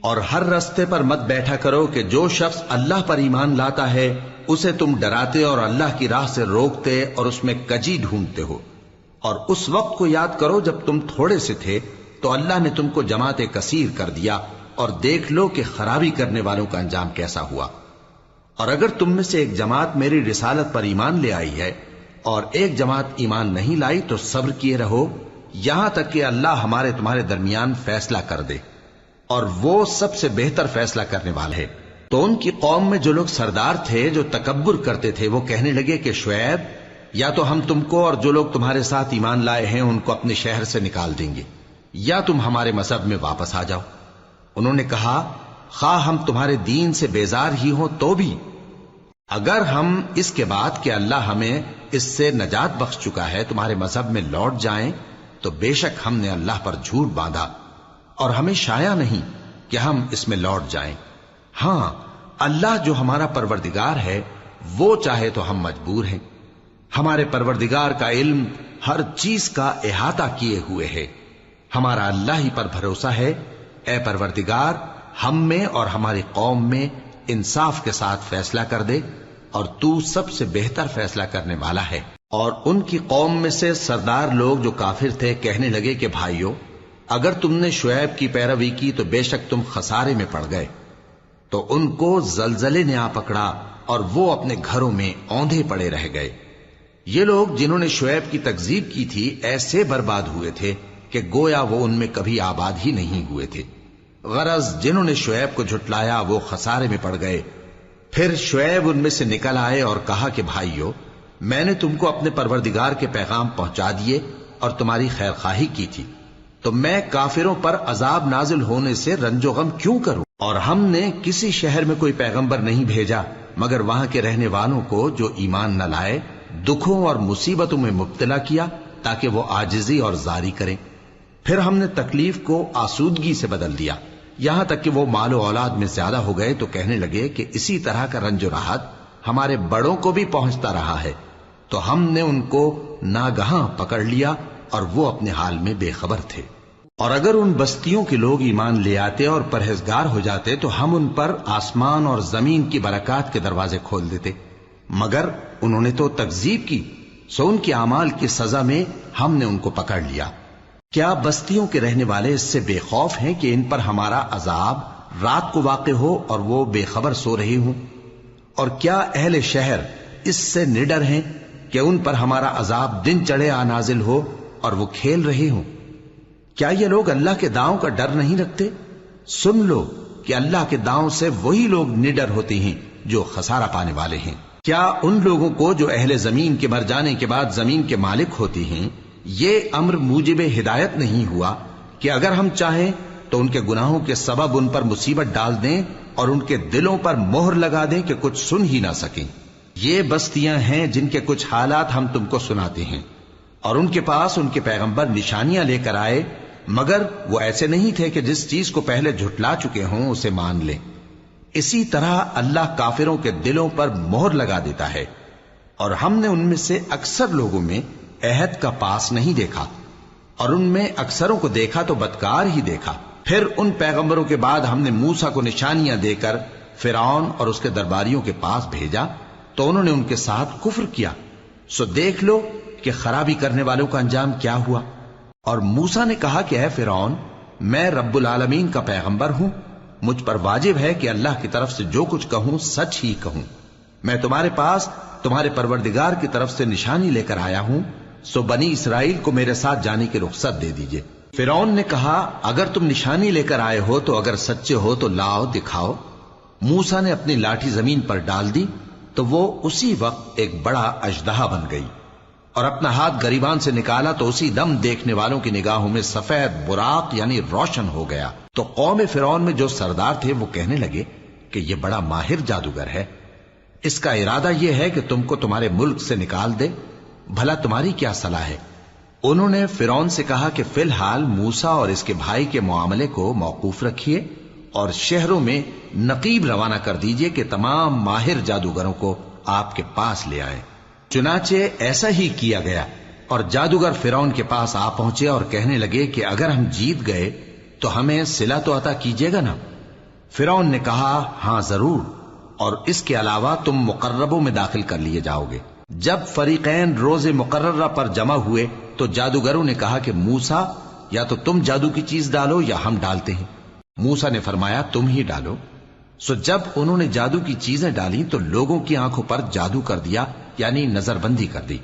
اور ہر رستے پر مت بیٹھا کرو کہ جو شخص اللہ پر ایمان لاتا ہے اسے تم ڈراتے اور اللہ کی راہ سے روکتے اور اس میں کجی ڈھونڈتے ہو۔ اور اس وقت کو یاد کرو جب تم تھوڑے سے تھے، تو اللہ نے تم کو جماعت کثیر کر دیا، اور دیکھ لو کہ خرابی کرنے والوں کا انجام کیسا ہوا۔ اور اگر تم میں سے ایک جماعت میری رسالت پر ایمان لے آئی ہے اور ایک جماعت ایمان نہیں لائی تو صبر کیے رہو یہاں تک کہ اللہ ہمارے تمہارے درمیان فیصلہ کر دے، اور وہ سب سے بہتر فیصلہ کرنے والا ہے۔ تو ان کی قوم میں جو لوگ سردار تھے جو تکبر کرتے تھے وہ کہنے لگے کہ شعیب، یا تو ہم تم کو اور جو لوگ تمہارے ساتھ ایمان لائے ہیں ان کو اپنے شہر سے نکال دیں گے، یا تم ہمارے مذہب میں واپس آ جاؤ۔ انہوں نے کہا، خواہ ہم تمہارے دین سے بیزار ہی ہوں تو بھی، اگر ہم اس کے بعد کہ اللہ ہمیں اس سے نجات بخش چکا ہے تمہارے مذہب میں لوٹ جائیں تو بے شک ہم نے اللہ پر جھوٹ باندھا، اور ہمیں شایع نہیں کہ ہم اس میں لوٹ جائیں۔ ہاں، اللہ جو ہمارا پروردگار ہے وہ چاہے تو ہم مجبور ہیں۔ ہمارے پروردگار کا علم ہر چیز کا احاطہ کیے ہوئے ہے، ہمارا اللہ ہی پر بھروسہ ہے۔ اے پروردگار، ہم میں اور ہماری قوم میں انصاف کے ساتھ فیصلہ کر دے، اور تو سب سے بہتر فیصلہ کرنے والا ہے۔ اور ان کی قوم میں سے سردار لوگ جو کافر تھے کہنے لگے کہ بھائیو، اگر تم نے شعیب کی پیروی کی تو بے شک تم خسارے میں پڑ گئے۔ تو ان کو زلزلے نے آ پکڑا اور وہ اپنے گھروں میں اوندھے پڑے رہ گئے۔ یہ لوگ جنہوں نے شعیب کی تکذیب کی تھی ایسے برباد ہوئے تھے کہ گویا وہ ان میں کبھی آباد ہی نہیں ہوئے تھے۔ غرض جنہوں نے شعیب کو جھٹلایا وہ خسارے میں پڑ گئے۔ پھر شعیب ان میں سے نکل آئے اور کہا کہ بھائیو، میں نے تم کو اپنے پروردگار کے پیغام پہنچا دیے اور تمہاری خیر خواہی کی تھی، تو میں کافروں پر عذاب نازل ہونے سے رنج و غم کیوں کروں؟ اور ہم نے کسی شہر میں کوئی پیغمبر نہیں بھیجا مگر وہاں کے رہنے والوں کو جو ایمان نہ لائے دکھوں اور مصیبتوں میں مبتلا کیا تاکہ وہ عاجزی اور زاری کریں۔ پھر ہم نے تکلیف کو آسودگی سے بدل دیا، یہاں تک کہ وہ مال و اولاد میں زیادہ ہو گئے تو کہنے لگے کہ اسی طرح کا رنج و راحت ہمارے بڑوں کو بھی پہنچتا رہا ہے۔ تو ہم نے ان کو ناگہاں پکڑ لیا اور وہ اپنے حال میں بے خبر تھے۔ اور اگر ان بستیوں کے لوگ ایمان لے آتے اور پرہیزگار ہو جاتے تو ہم ان پر آسمان اور زمین کی برکات کے دروازے کھول دیتے، مگر انہوں نے تو تکذیب کی، سو ان کے اعمال کی سزا میں ہم نے ان کو پکڑ لیا۔ کیا بستیوں کے رہنے والے اس سے بے خوف ہیں کہ ان پر ہمارا عذاب رات کو واقع ہو اور وہ بے خبر سو رہے ہوں؟ اور کیا اہل شہر اس سے نڈر ہیں کہ ان پر ہمارا عذاب دن چڑھے آ نازل ہو اور وہ کھیل رہے ہوں؟ کیا یہ لوگ اللہ کے داؤں کا ڈر نہیں رکھتے؟ سن لو کہ اللہ کے داؤں سے وہی لوگ نڈر ہوتے ہیں جو خسارہ پانے والے ہیں۔ کیا ان لوگوں کو جو اہل زمین کے مر جانے کے بعد زمین کے مالک ہوتے ہیں یہ امر موجب ہدایت نہیں ہوا کہ اگر ہم چاہیں تو ان کے گناہوں کے سبب ان پر مصیبت ڈال دیں اور ان کے دلوں پر مہر لگا دیں کہ کچھ سن ہی نہ سکیں؟ یہ بستیاں ہیں جن کے کچھ حالات ہم تم کو سناتے ہیں، اور ان کے پاس ان کے پیغمبر نشانیاں لے کر آئے، مگر وہ ایسے نہیں تھے کہ جس چیز کو پہلے جھٹلا چکے ہوں اسے مان لیں۔ اسی طرح اللہ کافروں کے دلوں پر مہر لگا دیتا ہے، اور ہم نے ان میں سے اکثر لوگوں میں عہد کا پاس نہیں دیکھا، اور ان میں اکثروں کو دیکھا تو بدکار ہی دیکھا۔ پھر ان پیغمبروں کے بعد ہم نے موسیٰ کو نشانیاں دے کر فرعون اور اس کے درباریوں کے پاس بھیجا تو انہوں نے ان کے ساتھ کفر کیا، سو دیکھ لو کہ خرابی کرنے والوں کا انجام کیا ہوا۔ اور موسیٰ نے کہا کہ اے فرعون، میں رب العالمین کا پیغمبر ہوں، مجھ پر واجب ہے کہ اللہ کی طرف سے جو کچھ کہوں سچ ہی کہوں۔ میں تمہارے پاس تمہارے پروردگار کی طرف سے نشانی لے کر آیا ہوں، سو بنی اسرائیل کو میرے ساتھ جانے کی رخصت دے دیجئے۔ فرعون نے کہا اگر تم نشانی لے کر آئے ہو تو اگر سچے ہو تو لاؤ دکھاؤ۔ موسیٰ نے اپنی لاٹھی زمین پر ڈال دی تو وہ اسی وقت ایک بڑا اژدہا بن گئی، اور اپنا ہاتھ گریبان سے نکالا تو اسی دم دیکھنے والوں کی نگاہوں میں سفید براق یعنی روشن ہو گیا۔ تو قوم فرعون میں جو سردار تھے وہ کہنے لگے کہ یہ بڑا ماہر جادوگر ہے، اس کا ارادہ یہ ہے کہ تم کو تمہارے ملک سے نکال دے، بھلا تمہاری کیا صلاح ہے؟ انہوں نے فرعون سے کہا کہ فی الحال موسیٰ اور اس کے بھائی کے معاملے کو موقوف رکھیے اور شہروں میں نقیب روانہ کر دیجئے کہ تمام ماہر جادوگروں کو آپ کے پاس لے آئیں۔ چنانچہ ایسا ہی کیا گیا، اور جادوگر فرعون کے پاس آ پہنچے اور کہنے لگے کہ اگر ہم جیت گئے تو ہمیں صلہ تو عطا کیجیے گا نا؟ فرعون نے کہا ہاں ضرور، اور اس کے علاوہ تم مقربوں میں داخل کر لیے جاؤ گے۔ جب فریقین روز مقررہ پر جمع ہوئے تو جادوگروں نے کہا کہ موسیٰ یا تو تم جادو کی چیز ڈالو یا ہم ڈالتے ہیں۔ موسیٰ نے فرمایا تم ہی ڈالو۔ سو جب انہوں نے جادو کی چیزیں ڈالی تو لوگوں کی آنکھوں پر جادو کر دیا، یعنی نظر بندی کر دی،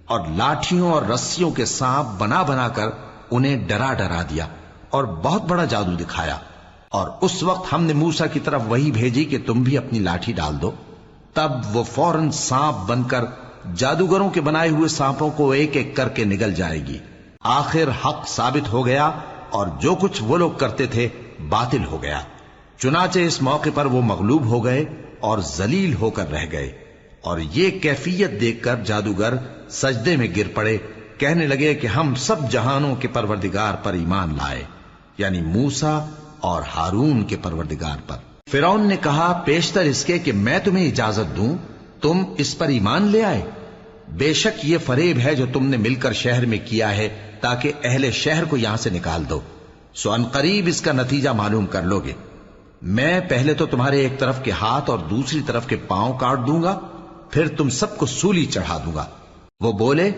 اور لاٹھیوں اور رسیوں کے سانپ بنا بنا کر انہیں ڈرا ڈرا دیا اور بہت بڑا جادو دکھایا۔ اور اس وقت ہم نے موسیٰ کی طرف وحی بھیجی کہ تم بھی اپنی لاٹھی ڈال دو، تب وہ فوراً سانپ بن کر جادوگروں کے بنائے ہوئے سانپوں کو ایک ایک کر کے نگل جائے گی۔ آخر حق ثابت ہو گیا اور جو کچھ وہ لوگ کرتے تھے باطل ہو گیا۔ چنانچہ اس موقع پر وہ مغلوب ہو گئے اور ذلیل ہو کر رہ گئے، اور یہ کیفیت دیکھ کر جادوگر سجدے میں گر پڑے، کہنے لگے کہ ہم سب جہانوں کے پروردگار پر ایمان لائے، یعنی موسیٰ اور ہارون کے پروردگار پر۔ فرعون نے کہا پیشتر اس کے کہ میں تمہیں اجازت دوں تم اس پر ایمان لے آئے؟ بے شک یہ فریب ہے جو تم نے مل کر شہر میں کیا ہے تاکہ اہل شہر کو یہاں سے نکال دو، سو ان قریب اس کا نتیجہ معلوم کر لو گے۔ میں پہلے تو تمہارے ایک طرف کے ہاتھ اور دوسری طرف کے پاؤں کاٹ دوں گا، پھر تم سب کو سولی چڑھا دوں گا۔ وہ بولے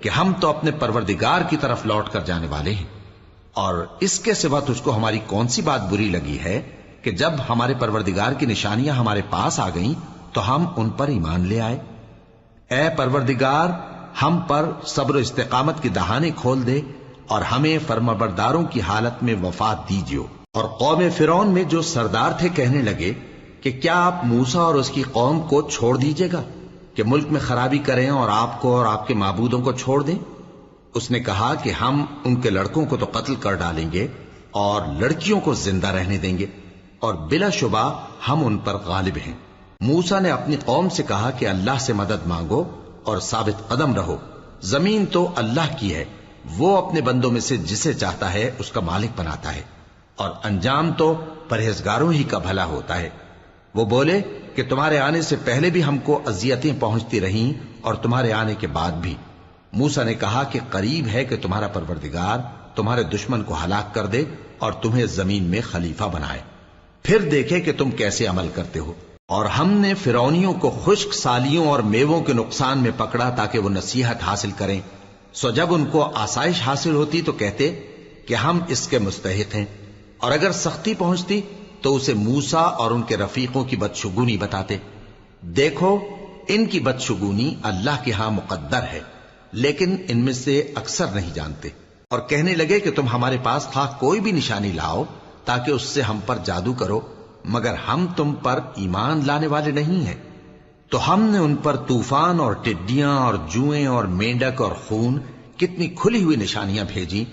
کہ ہم تو اپنے پروردگار کی طرف لوٹ کر جانے والے ہیں، اور اس کے سوا تجھ کو ہماری کون سی بات بری لگی ہے کہ جب ہمارے پروردگار کی نشانیاں ہمارے پاس آ گئیں تو ہم ان پر ایمان لے آئے؟ اے پروردگار، ہم پر صبر و استقامت کی دہانے کھول دے اور ہمیں فرمانبرداروں کی حالت میں وفات دیجیو۔ اور قوم فرعون میں جو سردار تھے کہنے لگے کہ کیا آپ موسیٰ اور اس کی قوم کو چھوڑ دیجیے گا کہ ملک میں خرابی کریں اور آپ کو اور آپ کے معبودوں کو چھوڑ دیں؟ اس نے کہا کہ ہم ان کے لڑکوں کو تو قتل کر ڈالیں گے اور لڑکیوں کو زندہ رہنے دیں گے، اور بلا شبہ ہم ان پر غالب ہیں۔ موسیٰ نے اپنی قوم سے کہا کہ اللہ سے مدد مانگو اور ثابت قدم رہو، زمین تو اللہ کی ہے، وہ اپنے بندوں میں سے جسے چاہتا ہے اس کا مالک بناتا ہے، اور انجام تو پرہیزگاروں ہی کا بھلا ہوتا ہے۔ وہ بولے کہ تمہارے آنے سے پہلے بھی ہم کو اذیتیں پہنچتی رہیں اور تمہارے آنے کے بعد بھی۔ موسیٰ نے کہا کہ قریب ہے کہ تمہارا پروردگار تمہارے دشمن کو ہلاک کر دے اور تمہیں زمین میں خلیفہ بنائے، پھر دیکھے کہ تم کیسے عمل کرتے ہو۔ اور ہم نے فرعونیوں کو خشک سالیوں اور میووں کے نقصان میں پکڑا تاکہ وہ نصیحت حاصل کریں، سو جب ان کو آسائش حاصل ہوتی تو کہتے کہ ہم اس کے مستحق ہیں، اور اگر سختی پہنچتی تو اسے موسیٰ اور ان کے رفیقوں کی بدشگونی بتاتے۔ دیکھو ان کی بدشگونی اللہ کے ہاں مقدر ہے، لیکن ان میں سے اکثر نہیں جانتے۔ اور کہنے لگے کہ تم ہمارے پاس خواہ کوئی بھی نشانی لاؤ تاکہ اس سے ہم پر جادو کرو، مگر ہم تم پر ایمان لانے والے نہیں ہیں۔ تو ہم نے ان پر طوفان اور ٹڈیاں اور جوئیں اور مینڈک اور خون کتنی کھلی ہوئی نشانیاں بھیجی،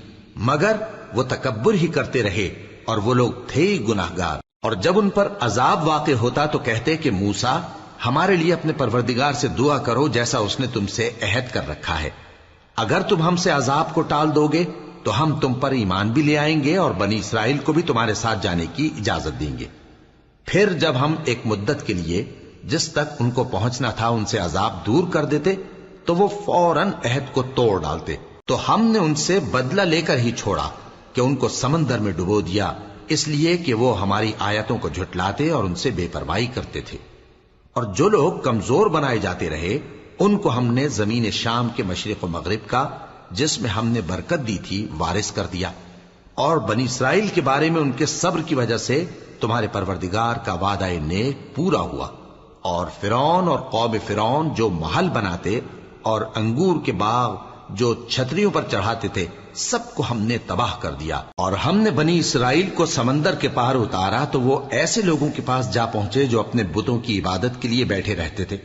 مگر وہ تکبر ہی کرتے رہے اور وہ لوگ تھے ہی گناہگار۔ اور جب ان پر عذاب واقع ہوتا تو کہتے کہ موسیٰ ہمارے لیے اپنے پروردگار سے دعا کرو جیسا اس نے تم سے عہد کر رکھا ہے، اگر تم ہم سے عذاب کو ٹال دو گے تو ہم تم پر ایمان بھی لے آئیں گے اور بنی اسرائیل کو بھی تمہارے ساتھ جانے کی اجازت دیں گے۔ پھر جب ہم ایک مدت کے لیے جس تک ان کو پہنچنا تھا ان سے عذاب دور کر دیتے تو وہ فوراً عہد کو توڑ ڈالتے، تو ہم نے ان سے بدلہ لے کر ہی چھوڑا کہ ان کو سمندر میں ڈبو دیا، اس لیے کہ وہ ہماری آیتوں کو جھٹلاتے اور ان سے بے پرواہی کرتے تھے۔ اور جو لوگ کمزور بنائے جاتے رہے ان کو ہم نے زمین شام کے مشرق و مغرب کا جس میں ہم نے برکت دی تھی وارث کر دیا، اور بنی اسرائیل کے بارے میں ان کے صبر کی وجہ سے تمہارے پروردگار کا وعدہ نیک پورا ہوا۔ اور فرعون اور قوم فرعون جو محل بناتے اور انگور کے باغ جو چھتریوں پر چڑھاتے تھے سب کو ہم نے تباہ کر دیا۔ اور ہم نے بنی اسرائیل کو سمندر کے پار اتارا تو وہ ایسے لوگوں کے پاس جا پہنچے جو اپنے بتوں کی عبادت کے لیے بیٹھے رہتے تھے۔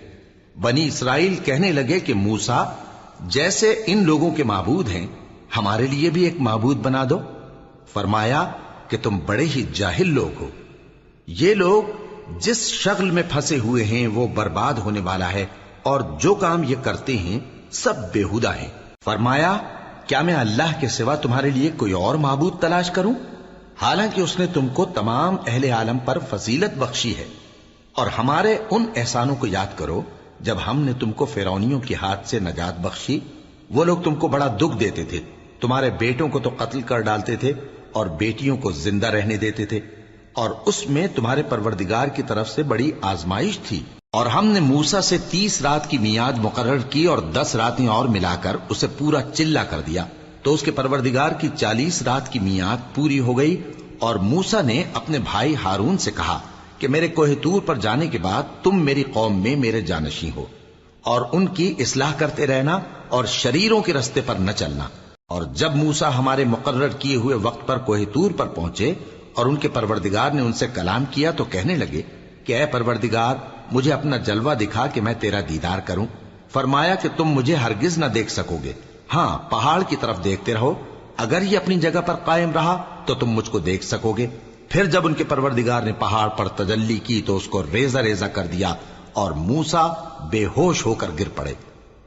بنی اسرائیل کہنے لگے کہ موسیٰ جیسے ان لوگوں کے معبود ہیں ہمارے لیے بھی ایک معبود بنا دو۔ فرمایا کہ تم بڑے ہی جاہل لوگ ہو، یہ لوگ جس شغل میں پھنسے ہوئے ہیں وہ برباد ہونے والا ہے، اور جو کام یہ کرتے ہیں سب بےہودہ ہیں۔ فرمایا کیا میں اللہ کے سوا تمہارے لیے کوئی اور معبود تلاش کروں، حالانکہ اس نے تم کو تمام اہل عالم پر فضیلت بخشی ہے۔ اور ہمارے ان احسانوں کو یاد کرو جب ہم نے تم کو فرعونیوں کے ہاتھ سے نجات بخشی، وہ لوگ تم کو بڑا دکھ دیتے تھے، تمہارے بیٹوں کو تو قتل کر ڈالتے تھے اور بیٹیوں کو زندہ رہنے دیتے تھے، اور اس میں تمہارے پروردگار کی طرف سے بڑی آزمائش تھی۔ اور ہم نے موسیٰ سے 30 رات کی میعاد مقرر کی اور 10 راتیں اور ملا کر اسے پورا چلہ کر دیا، تو اس کے پروردگار کی 40 رات کی میعاد پوری ہو گئی، اور موسیٰ نے اپنے بھائی ہارون سے کہا کہ میرے کوہ طور پر جانے کے بعد تم میری قوم میں میرے جانشین ہو، اور ان کی اصلاح کرتے رہنا اور شریروں کے رستے پر نہ چلنا۔ اور جب موسیٰ ہمارے مقرر کیے ہوئے وقت پر کوہ طور پر پہنچے اور ان کے پروردگار نے ان سے کلام کیا تو کہنے لگے کہ اے پروردگار، مجھے اپنا جلوہ دکھا کہ میں تیرا دیدار کروں۔ فرمایا کہ تم مجھے ہرگز نہ دیکھ سکو گے، ہاں پہاڑ کی طرف دیکھتے رہو، اگر یہ اپنی جگہ پر قائم رہا تو تم مجھ کو دیکھ سکو گے۔ پھر جب ان کے پروردگار نے پہاڑ پر تجلی کی تو اس کو ریزہ ریزہ کر دیا اور موسیٰ بے ہوش ہو کر گر پڑے۔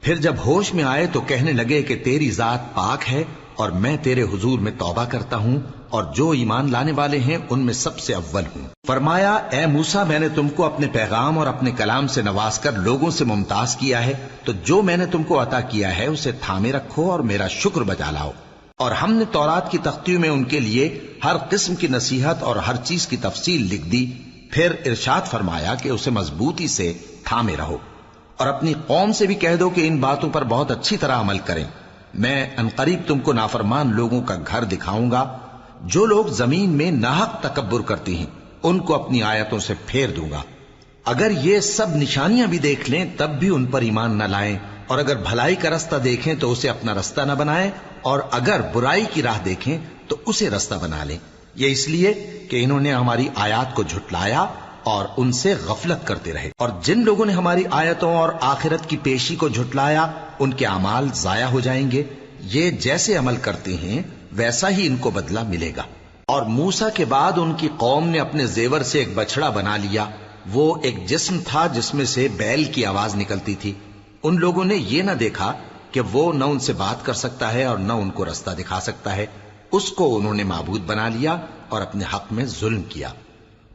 پھر جب ہوش میں آئے تو کہنے لگے کہ تیری ذات پاک ہے اور میں تیرے حضور میں توبہ کرتا ہوں اور جو ایمان لانے والے ہیں ان میں سب سے اول ہوں۔ فرمایا اے موسیٰ، میں نے تم کو اپنے پیغام اور اپنے کلام سے نواز کر لوگوں سے ممتاز کیا ہے، تو جو میں نے تم کو عطا کیا ہے اسے تھامے رکھو اور میرا شکر بجا لاؤ۔ اور ہم نے تورات کی تختیوں میں ان کے لیے ہر قسم کی نصیحت اور ہر چیز کی تفصیل لکھ دی۔ پھر ارشاد فرمایا کہ اسے مضبوطی سے تھامے رہو، اور اپنی قوم سے بھی کہہ دو کہ ان باتوں پر بہت اچھی طرح عمل کریں۔ میں انقریب تم کو نافرمان لوگوں کا گھر دکھاؤں گا، جو لوگ زمین میں ناحق تکبر کرتے ہیں ان کو اپنی آیتوں سے پھیر دوں گا۔ اگر یہ سب نشانیاں بھی دیکھ لیں تب بھی ان پر ایمان نہ لائیں، اور اگر بھلائی کا رستہ دیکھیں تو اسے اپنا رستہ نہ بنائیں، اور اگر برائی کی راہ دیکھیں تو اسے رستہ بنا لیں۔ یہ اس لیے کہ انہوں نے ہماری آیات کو جھٹلایا اور ان سے غفلت کرتے رہے، اور جن لوگوں نے ہماری آیتوں اور آخرت کی پیشی کو جھٹلایا ان کے اعمال ضائع ہو جائیں گے۔ یہ جیسے عمل کرتے ہیں ویسا ہی ان کو بدلہ ملے گا۔ اور موسیٰ کے بعد ان کی قوم نے اپنے زیور سے ایک بچڑا بنا لیا، وہ ایک جسم تھا جس میں سے بیل کی آواز نکلتی تھی۔ ان لوگوں نے یہ نہ دیکھا کہ وہ نہ ان سے بات کر سکتا ہے اور نہ ان کو رستہ دکھا سکتا ہے، اس کو انہوں نے معبود بنا لیا اور اپنے حق میں ظلم کیا۔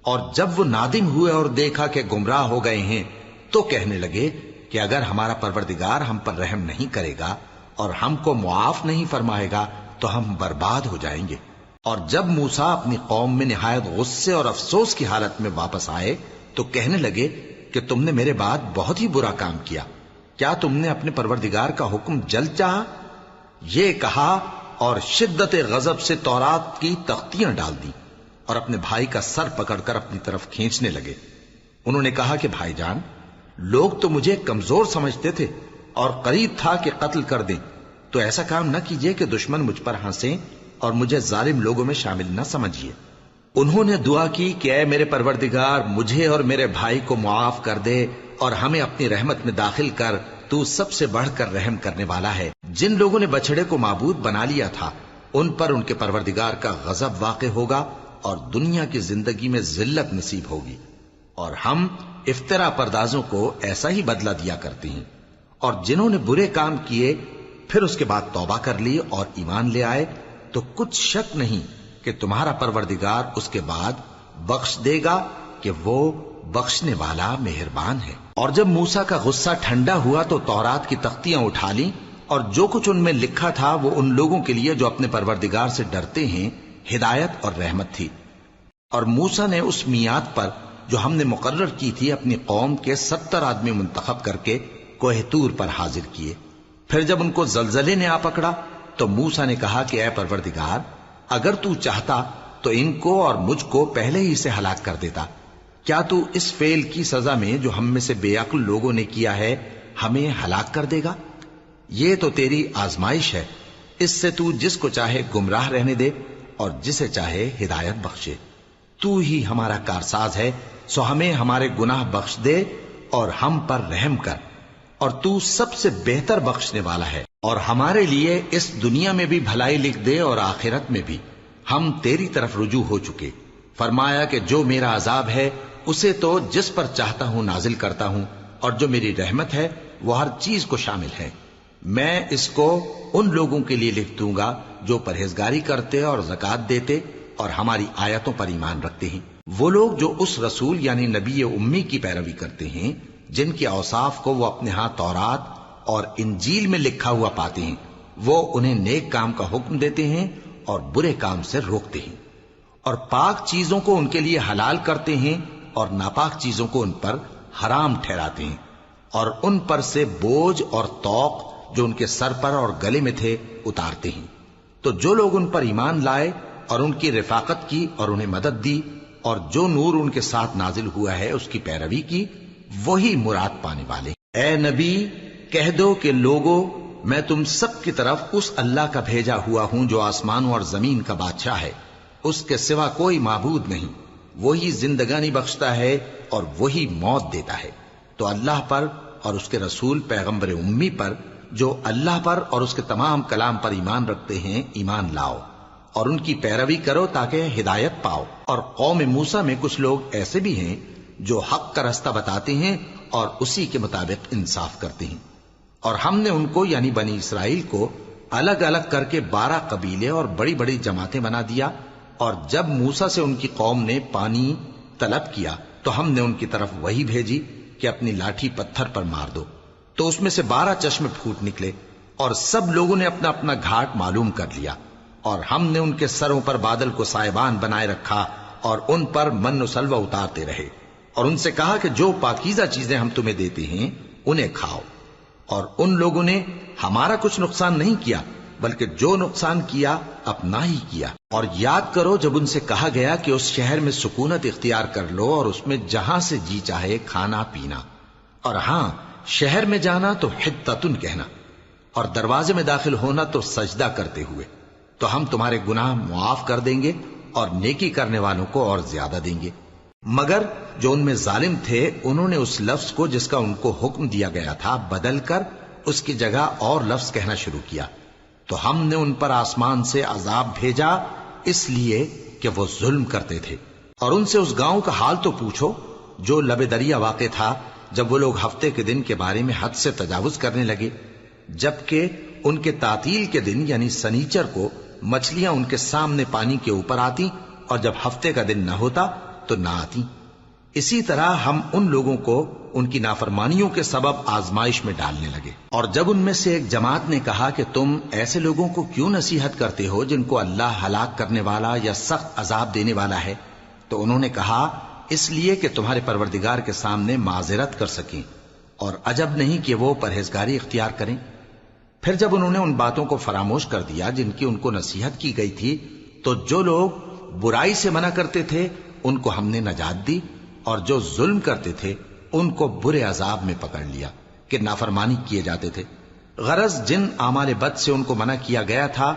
اور جب وہ نادم ہوئے اور دیکھا کہ گمراہ ہو گئے ہیں تو کہنے لگے کہ اگر ہمارا پروردگار ہم پر رحم نہیں کرے گا اور ہم کو معاف نہیں فرمائے گا تو ہم برباد ہو جائیں گے۔ اور جب موسیٰ اپنی قوم میں نہایت غصے اور افسوس کی حالت میں واپس آئے تو کہنے لگے کہ تم نے میرے بعد بہت ہی برا کام کیا، کیا تم نے اپنے پروردگار کا حکم جلد چاہا؟ یہ کہا اور شدت غضب سے تورات کی تختیاں ڈال دی اور اپنے بھائی کا سر پکڑ کر اپنی طرف کھینچنے لگے۔ انہوں نے کہا کہ بھائی جان، لوگ تو مجھے کمزور سمجھتے تھے اور قریب تھا کہ قتل کر دیں، تو ایسا کام نہ کیجیے کہ دشمن مجھ پر ہنسیں اور مجھے ظالم لوگوں میں شامل نہ سمجھیے۔ انہوں نے دعا کی کہ اے میرے پروردگار، مجھے اور میرے بھائی کو معاف کر دے اور ہمیں اپنی رحمت میں داخل کر، تو سب سے بڑھ کر رحم کرنے والا ہے۔ جن لوگوں نے بچڑے کو معبود بنا لیا تھا ان پر ان کے پروردگار کا غضب واقع ہوگا اور دنیا کی زندگی میں ذلت نصیب ہوگی، اور ہم افترا پردازوں کو ایسا ہی بدلہ دیا کرتے ہیں۔ اور جنہوں نے برے کام کیے پھر اس کے بعد توبہ کر لی اور ایمان لے آئے تو کچھ شک نہیں کہ تمہارا پروردگار اس کے بعد بخش دے گا کہ وہ بخشنے والا مہربان ہے۔ اور جب موسیٰ کا غصہ ٹھنڈا ہوا تو تورات کی تختیاں اٹھا لیں، اور جو کچھ ان میں لکھا تھا وہ ان لوگوں کے لیے جو اپنے پروردگار سے ڈرتے ہیں ہدایت اور رحمت تھی۔ اور موسیٰ نے اس میعاد پر جو ہم نے مقرر کی تھی اپنی قوم کے 70 آدمی منتخب کر کے کوہ طور پر حاضر کیے۔ پھر جب ان کو زلزلے نے آ پکڑا تو موسیٰ نے کہا کہ اے پروردگار، اگر تو چاہتا تو ان کو اور مجھ کو پہلے ہی سے ہلاک کر دیتا۔ کیا تو اس فعل کی سزا میں جو ہم میں سے بے عقل لوگوں نے کیا ہے ہمیں ہلاک کر دے گا؟ یہ تو تیری آزمائش ہے، اس سے تو جس کو چاہے گمراہ رہنے دے اور جسے چاہے ہدایت بخشے۔ تو ہی ہمارا کارساز ہے، سو ہمیں ہمارے گناہ بخش دے اور ہم پر رحم کر، اور تو سب سے بہتر بخشنے والا ہے۔ اور ہمارے لیے اس دنیا میں بھی بھلائی لکھ دے اور آخرت میں بھی، ہم تیری طرف رجوع ہو چکے۔ فرمایا کہ جو میرا عذاب ہے اسے تو جس پر چاہتا ہوں نازل کرتا ہوں، اور جو میری رحمت ہے وہ ہر چیز کو شامل ہے۔ میں اس کو ان لوگوں کے لیے لکھ دوں گا جو پرہیزگاری کرتے اور زکوٰۃ دیتے اور ہماری آیتوں پر ایمان رکھتے ہیں، وہ لوگ جو اس رسول یعنی نبی امی کی پیروی کرتے ہیں جن کے اوصاف کو وہ اپنے ہاں تورات اور انجیل میں لکھا ہوا پاتے ہیں۔ وہ انہیں نیک کام کا حکم دیتے ہیں اور برے کام سے روکتے ہیں، اور پاک چیزوں کو ان کے لیے حلال کرتے ہیں اور ناپاک چیزوں کو ان پر حرام ٹھہراتے ہیں، اور ان پر سے بوجھ اور طوق جو ان کے سر پر اور گلے میں تھے اتارتے ہیں۔ تو جو لوگ ان پر ایمان لائے اور ان کی رفاقت کی اور انہیں مدد دی اور جو نور ان کے ساتھ نازل ہوا ہے اس کی پیروی کی، وہی مراد پانے والے۔ اے نبی کہہ دو کہ لوگو، میں تم سب کی طرف اس اللہ کا بھیجا ہوا ہوں جو آسمانوں اور زمین کا بادشاہ ہے، اس کے سوا کوئی معبود نہیں، وہی زندگانی بخشتا ہے اور وہی موت دیتا ہے۔ تو اللہ پر اور اس کے رسول پیغمبر امی پر جو اللہ پر اور اس کے تمام کلام پر ایمان رکھتے ہیں ایمان لاؤ اور ان کی پیروی کرو تاکہ ہدایت پاؤ۔ اور قوم موسیٰ میں کچھ لوگ ایسے بھی ہیں جو حق کا رستہ بتاتے ہیں اور اسی کے مطابق انصاف کرتے ہیں، اور ہم نے ان کو یعنی بنی اسرائیل کو الگ الگ کر کے 12 قبیلے اور بڑی بڑی جماعتیں بنا دیا، اور جب موسیٰ سے ان کی قوم نے پانی طلب کیا تو ہم نے ان کی طرف وہی بھیجی کہ اپنی لاٹھی پتھر پر مار دو، تو اس میں سے 12 چشمے پھوٹ نکلے، اور سب لوگوں نے اپنا اپنا گھاٹ معلوم کر لیا، اور ہم نے ان کے سروں پر بادل کو سائبان بنائے رکھا اور ان پر من و سلوہ اتارتے رہے، اور ان سے کہا کہ جو پاکیزہ چیزیں ہم تمہیں دیتے ہیں انہیں کھاؤ، اور ان لوگوں نے ہمارا کچھ نقصان نہیں کیا بلکہ جو نقصان کیا اپنا ہی کیا۔ اور یاد کرو جب ان سے کہا گیا کہ اس شہر میں سکونت اختیار کر لو اور اس میں جہاں سے جی چاہے کھانا پینا، اور ہاں شہر میں جانا تو حتتن کہنا، اور دروازے میں داخل ہونا تو سجدہ کرتے ہوئے، تو ہم تمہارے گناہ معاف کر دیں گے اور نیکی کرنے والوں کو اور زیادہ دیں گے۔ مگر جو ان میں ظالم تھے انہوں نے اس لفظ کو جس کا ان کو حکم دیا گیا تھا بدل کر اس کی جگہ اور لفظ کہنا شروع کیا، تو ہم نے ان پر آسمان سے عذاب بھیجا اس لیے کہ وہ ظلم کرتے تھے۔ اور ان سے اس گاؤں کا حال تو پوچھو جو لب دریا واقع تھا، جب وہ لوگ ہفتے کے دن کے بارے میں حد سے تجاوز کرنے لگے، جبکہ ان کے تعطیل کے دن یعنی سنیچر کو مچھلیاں ان کے سامنے پانی کے اوپر آتی اور جب ہفتے کا دن نہ ہوتا تو نہ آتی۔ اسی طرح ہم ان لوگوں کو ان کی نافرمانیوں کے سبب آزمائش میں ڈالنے لگے۔ اور جب ان میں سے ایک جماعت نے کہا کہ تم ایسے لوگوں کو کیوں نصیحت کرتے ہو جن کو اللہ ہلاک کرنے والا یا سخت عذاب دینے والا ہے، تو انہوں نے کہا اس لیے کہ تمہارے پروردگار کے سامنے معذرت کر سکیں، اور عجب نہیں کہ وہ پرہیزگاری اختیار کریں۔ پھر جب انہوں نے ان باتوں کو فراموش کر دیا جن کی ان کو نصیحت کی گئی تھی، تو جو لوگ برائی سے منع کرتے تھے ان کو ہم نے نجات دی، اور جو ظلم کرتے تھے ان کو برے عذاب میں پکڑ لیا کہ نافرمانی کیے جاتے تھے۔ غرض جن اعمال بد سے ان کو منع کیا گیا تھا،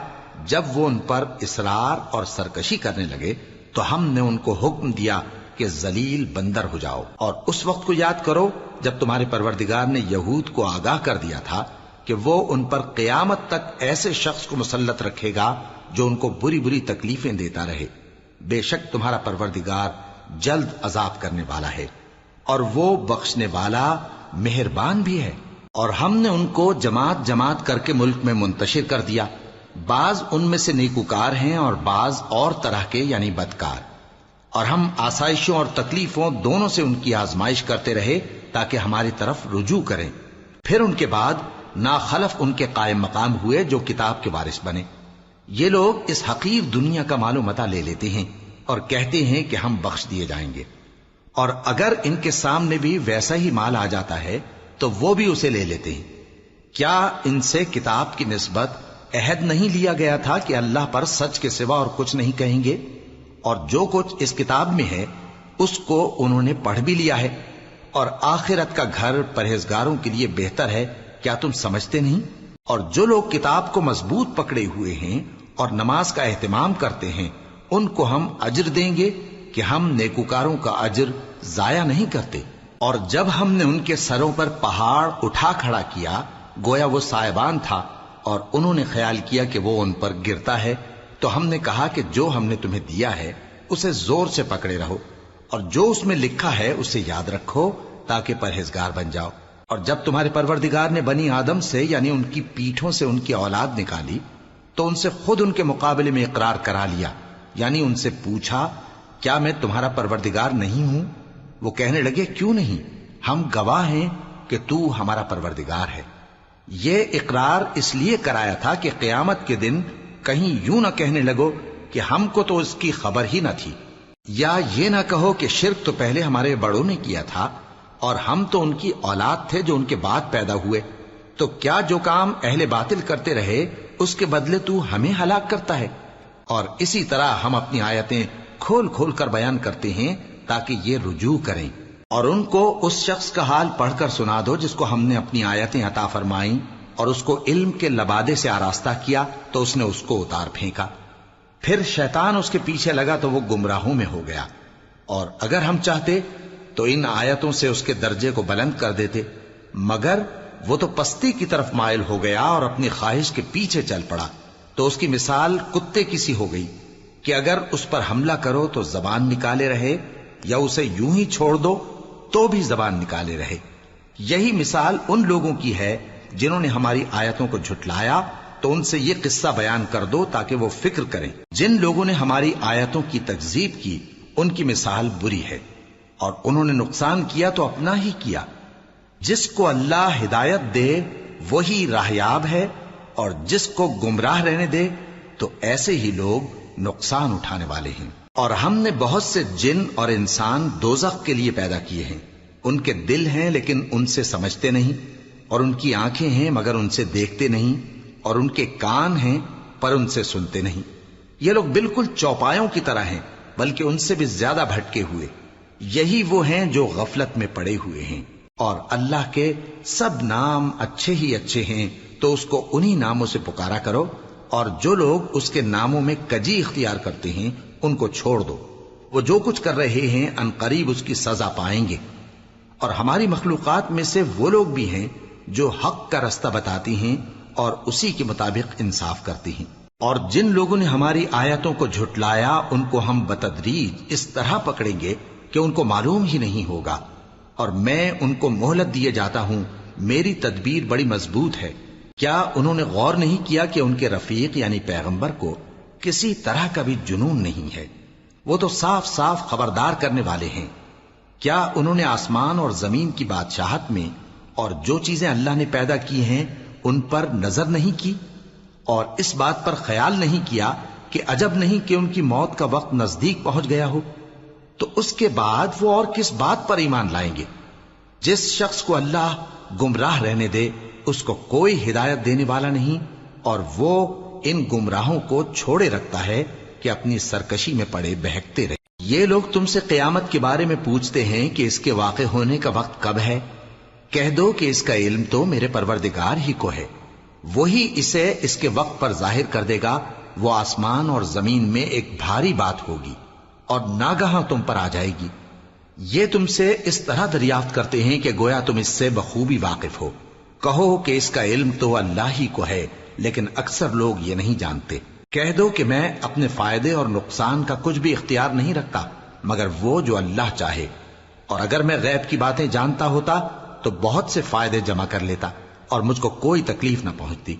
جب وہ ان پر اصرار اور سرکشی کرنے لگے تو ہم نے ان کو حکم دیا کہ ذلیل بندر ہو جاؤ۔ اور اس وقت کو یاد کرو جب تمہارے پروردگار نے یہود کو آگاہ کر دیا تھا کہ وہ ان پر قیامت تک ایسے شخص کو مسلط رکھے گا جو ان کو بری بری تکلیفیں دیتا رہے۔ بے شک تمہارا پروردگار جلد عذاب کرنے والا ہے اور وہ بخشنے والا مہربان بھی ہے۔ اور ہم نے ان کو جماعت جماعت کر کے ملک میں منتشر کر دیا، بعض ان میں سے نیکوکار ہیں اور بعض اور طرح کے یعنی بدکار، اور ہم آسائشوں اور تکلیفوں دونوں سے ان کی آزمائش کرتے رہے تاکہ ہماری طرف رجوع کریں۔ پھر ان کے بعد ناخلف ان کے قائم مقام ہوئے جو کتاب کے وارث بنے۔ یہ لوگ اس حقیر دنیا کا مال و متاع لے لیتے ہیں اور کہتے ہیں کہ ہم بخش دیے جائیں گے، اور اگر ان کے سامنے بھی ویسا ہی مال آ جاتا ہے تو وہ بھی اسے لے لیتے ہیں۔ کیا ان سے کتاب کی نسبت عہد نہیں لیا گیا تھا کہ اللہ پر سچ کے سوا اور کچھ نہیں کہیں گے؟ اور جو کچھ اس کتاب میں ہے اس کو انہوں نے پڑھ بھی لیا ہے، اور آخرت کا گھر پرہیزگاروں کے لیے بہتر ہے، کیا تم سمجھتے نہیں؟ اور جو لوگ کتاب کو مضبوط پکڑے ہوئے ہیں اور نماز کا اہتمام کرتے ہیں ان کو ہم اجر دیں گے کہ ہم نیکوکاروں کا اجر ضائع نہیں کرتے۔ اور جب ہم نے ان کے سروں پر پہاڑ اٹھا کھڑا کیا گویا وہ سائبان تھا، اور انہوں نے خیال کیا کہ وہ ان پر گرتا ہے، تو ہم نے کہا کہ جو ہم نے تمہیں دیا ہے اسے زور سے پکڑے رہو، اور جو اس میں لکھا ہے اسے یاد رکھو تاکہ پرہیزگار بن جاؤ۔ اور جب تمہارے پروردگار نے بنی آدم سے یعنی ان کی پیٹھوں سے ان کی اولاد نکالی تو ان سے خود ان کے مقابلے میں اقرار کرا لیا، یعنی ان سے پوچھا کیا میں تمہارا پروردگار نہیں ہوں؟ وہ کہنے لگے کیوں نہیں، ہم گواہ ہیں کہ تو ہمارا پروردگار ہے۔ یہ اقرار اس لیے کرایا تھا کہ قیامت کے دن کہیں یوں نہ کہنے لگو کہ ہم کو تو اس کی خبر ہی نہ تھی، یا یہ نہ کہو کہ شرک تو پہلے ہمارے بڑوں نے کیا تھا اور ہم تو ان کی اولاد تھے جو ان کے بعد پیدا ہوئے۔ تو کیا جو کام اہل باطل کرتے رہے اس کے بدلے تو ہمیں ہلاک کرتا ہے؟ اور اسی طرح ہم اپنی آیتیں کھول کھول کر بیان کرتے ہیں تاکہ یہ رجوع کریں۔ اور ان کو اس شخص کا حال پڑھ کر سنا دو جس کو ہم نے اپنی آیتیں عطا فرمائیں اور اس کو علم کے لبادے سے آراستہ کیا تو اس نے اس کو اتار پھینکا، پھر شیطان اس کے پیچھے لگا تو وہ گمراہوں میں ہو گیا۔ اور اگر ہم چاہتے تو ان آیتوں سے اس کے درجے کو بلند کر دیتے، مگر وہ تو پستی کی طرف مائل ہو گیا اور اپنی خواہش کے پیچھے چل پڑا، تو اس کی مثال کتے کی سی ہو گئی کہ اگر اس پر حملہ کرو تو زبان نکالے رہے، یا اسے یوں ہی چھوڑ دو تو بھی زبان نکالے رہے۔ یہی مثال ان لوگوں کی ہے جنہوں نے ہماری آیتوں کو جھٹلایا، تو ان سے یہ قصہ بیان کر دو تاکہ وہ فکر کریں۔ جن لوگوں نے ہماری آیتوں کی تکذیب کی ان کی مثال بری ہے، اور انہوں نے نقصان کیا تو اپنا ہی کیا۔ جس کو اللہ ہدایت دے وہی راہیاب ہے، اور جس کو گمراہ رہنے دے تو ایسے ہی لوگ نقصان اٹھانے والے ہیں۔ اور ہم نے بہت سے جن اور انسان دوزخ کے لیے پیدا کیے ہیں، ان کے دل ہیں لیکن ان سے سمجھتے نہیں، اور ان کی آنکھیں ہیں مگر ان سے دیکھتے نہیں، اور ان کے کان ہیں پر ان سے سنتے نہیں۔ یہ لوگ بالکل چوپایوں کی طرح ہیں، بلکہ ان سے بھی زیادہ بھٹکے ہوئے۔ یہی وہ ہیں جو غفلت میں پڑے ہوئے ہیں۔ اور اللہ کے سب نام اچھے ہی اچھے ہیں، تو اس کو انہی ناموں سے پکارا کرو، اور جو لوگ اس کے ناموں میں کجی اختیار کرتے ہیں ان کو چھوڑ دو۔ وہ جو کچھ کر رہے ہیں ان قریب اس کی سزا پائیں گے۔ اور ہماری مخلوقات میں سے وہ لوگ بھی ہیں جو حق کا رستہ بتاتی ہیں اور اسی کے مطابق انصاف کرتی ہیں۔ اور جن لوگوں نے ہماری آیتوں کو جھٹلایا ان کو ہم بتدریج اس طرح پکڑیں گے کہ ان کو معلوم ہی نہیں ہوگا، اور میں ان کو مہلت دیے جاتا ہوں، میری تدبیر بڑی مضبوط ہے۔ کیا انہوں نے غور نہیں کیا کہ ان کے رفیق یعنی پیغمبر کو کسی طرح کا بھی جنون نہیں ہے؟ وہ تو صاف صاف خبردار کرنے والے ہیں۔ کیا انہوں نے آسمان اور زمین کی بادشاہت میں اور جو چیزیں اللہ نے پیدا کی ہیں ان پر نظر نہیں کی، اور اس بات پر خیال نہیں کیا کہ عجب نہیں کہ ان کی موت کا وقت نزدیک پہنچ گیا ہو؟ تو اس کے بعد وہ اور کس بات پر ایمان لائیں گے؟ جس شخص کو اللہ گمراہ رہنے دے اس کو کوئی ہدایت دینے والا نہیں، اور وہ ان گمراہوں کو چھوڑے رکھتا ہے کہ اپنی سرکشی میں پڑے بہکتے رہے۔ یہ لوگ تم سے قیامت کے بارے میں پوچھتے ہیں کہ اس کے واقع ہونے کا وقت کب ہے؟ کہہ دو کہ اس کا علم تو میرے پروردگار ہی کو ہے، وہی اسے اس کے وقت پر ظاہر کر دے گا۔ وہ آسمان اور زمین میں ایک بھاری بات ہوگی اور ناگہاں تم پر آ جائے گی۔ یہ تم سے اس طرح دریافت کرتے ہیں کہ گویا تم اس سے بخوبی واقف ہو۔ کہو کہ اس کا علم تو اللہ ہی کو ہے، لیکن اکثر لوگ یہ نہیں جانتے۔ کہہ دو کہ میں اپنے فائدے اور نقصان کا کچھ بھی اختیار نہیں رکھتا مگر وہ جو اللہ چاہے، اور اگر میں غیب کی باتیں جانتا ہوتا تو بہت سے فائدے جمع کر لیتا اور مجھ کو کوئی تکلیف نہ پہنچتی۔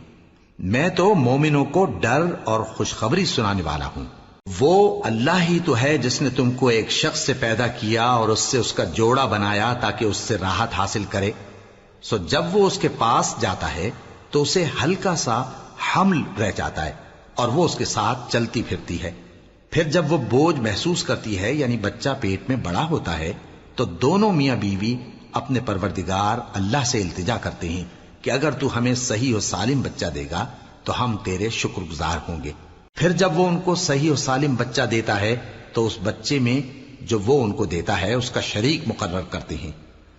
میں تو مومنوں کو ڈر اور خوشخبری سنانے والا ہوں۔ وہ اللہ ہی تو ہے جس نے تم کو ایک شخص سے پیدا کیا اور اس سے اس کا جوڑا بنایا تاکہ اس سے راحت حاصل کرے۔ سو جب وہ اس کے پاس جاتا ہے تو اسے ہلکا سا حمل رہ جاتا ہے اور وہ اس کے ساتھ چلتی پھرتی ہے۔ پھر جب وہ بوجھ محسوس کرتی ہے یعنی بچہ پیٹ میں بڑا ہوتا ہے تو دونوں میاں بیوی اپنے پروردگار اللہ سے التجا کرتے ہیں کہ اگر تو ہمیں صحیح و سالم بچہ دے گا تو ہم تیرے شکر گزار ہوں گے۔ پھر جب وہ ان کو صحیح و سالم بچہ دیتا ہے تو اس بچے میں جو وہ ان کو دیتا ہے اس کا شریک مقرر کرتے ہیں۔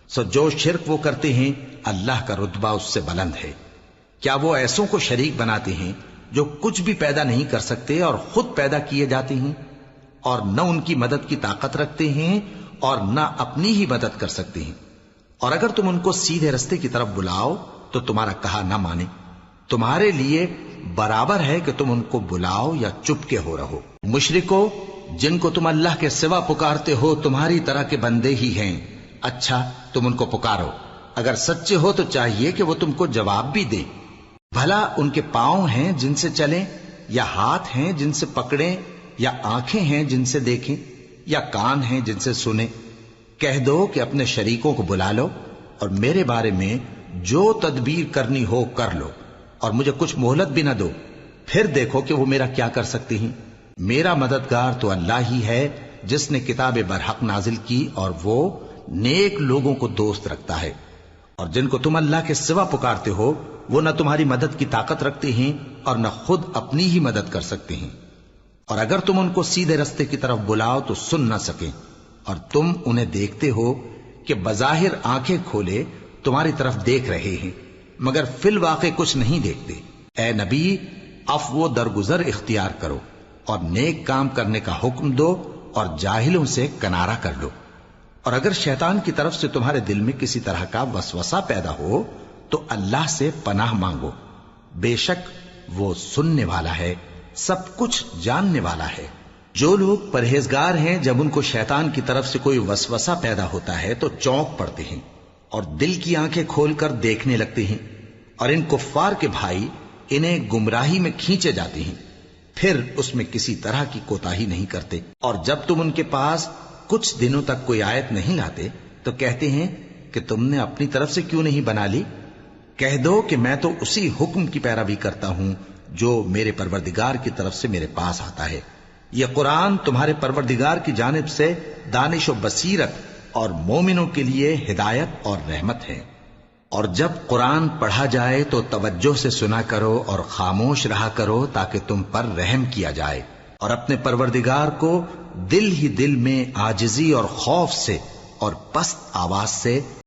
سو جو شرک وہ کرتے ہیں اللہ کا رتبہ اس سے بلند ہے۔ کیا وہ ایسوں کو شریک بناتے ہیں جو کچھ بھی پیدا نہیں کر سکتے اور خود پیدا کیے جاتے ہیں، اور نہ ان کی مدد کی طاقت رکھتے ہیں اور نہ اپنی ہی مدد کر سکتے ہیں؟ اور اگر تم ان کو سیدھے رستے کی طرف بلاؤ تو تمہارا کہا نہ مانے۔ تمہارے لیے برابر ہے کہ تم ان کو بلاؤ یا چپ کے ہو رہو۔ مشرکو، جن کو تم اللہ کے سوا پکارتے ہو تمہاری طرح کے بندے ہی ہیں۔ اچھا تم ان کو پکارو، اگر سچے ہو تو چاہیے کہ وہ تم کو جواب بھی دیں۔ بھلا ان کے پاؤں ہیں جن سے چلیں، یا ہاتھ ہیں جن سے پکڑیں، یا آنکھیں ہیں جن سے دیکھیں، یا کان ہیں جن سے سنیں؟ کہہ دو کہ اپنے شریکوں کو بلا لو اور میرے بارے میں جو تدبیر کرنی ہو کر لو، اور مجھے کچھ مہلت بھی نہ دو، پھر دیکھو کہ وہ میرا کیا کر سکتے ہیں۔ میرا مددگار تو اللہ ہی ہے جس نے کتاب برحق نازل کی، اور وہ نیک لوگوں کو دوست رکھتا ہے۔ اور جن کو تم اللہ کے سوا پکارتے ہو وہ نہ تمہاری مدد کی طاقت رکھتے ہیں اور نہ خود اپنی ہی مدد کر سکتے ہیں، اور اگر تم ان کو سیدھے رستے کی طرف بلاؤ تو سن نہ سکیں، اور تم انہیں دیکھتے ہو کہ بظاہر آنکھیں کھولے تمہاری طرف دیکھ رہے ہیں مگر فی الواقع کچھ نہیں دیکھتے۔ اے نبی، عفو و درگزر اختیار کرو اور نیک کام کرنے کا حکم دو اور جاہلوں سے کنارہ کر لو، اور اگر شیطان کی طرف سے تمہارے دل میں کسی طرح کا وسوسہ پیدا ہو تو اللہ سے پناہ مانگو، بے شک وہ سننے والا ہے، سب کچھ جاننے والا ہے۔ جو لوگ پرہیزگار ہیں جب ان کو شیطان کی طرف سے کوئی وسوسہ پیدا ہوتا ہے تو چونک پڑتے ہیں اور دل کی آنکھیں کھول کر دیکھنے لگتے ہیں، اور ان کفار کے بھائی انہیں گمراہی میں کھینچے جاتے ہیں، پھر اس میں کسی طرح کی کوتاہی نہیں کرتے، اور جب تم ان کے پاس کچھ دنوں تک کوئی آیت نہیں لاتے تو کہتے ہیں کہ تم نے اپنی طرف سے کیوں نہیں بنا لی؟ کہہ دو کہ میں تو اسی حکم کی پیروی کرتا ہوں جو میرے پروردگار کی طرف سے میرے پاس آتا ہے۔ یہ قرآن تمہارے پروردگار کی جانب سے دانش و بصیرت اور مومنوں کے لیے ہدایت اور رحمت ہے۔ اور جب قرآن پڑھا جائے تو توجہ سے سنا کرو اور خاموش رہا کرو تاکہ تم پر رحم کیا جائے، اور اپنے پروردگار کو دل ہی دل میں عاجزی اور خوف سے اور پست آواز سے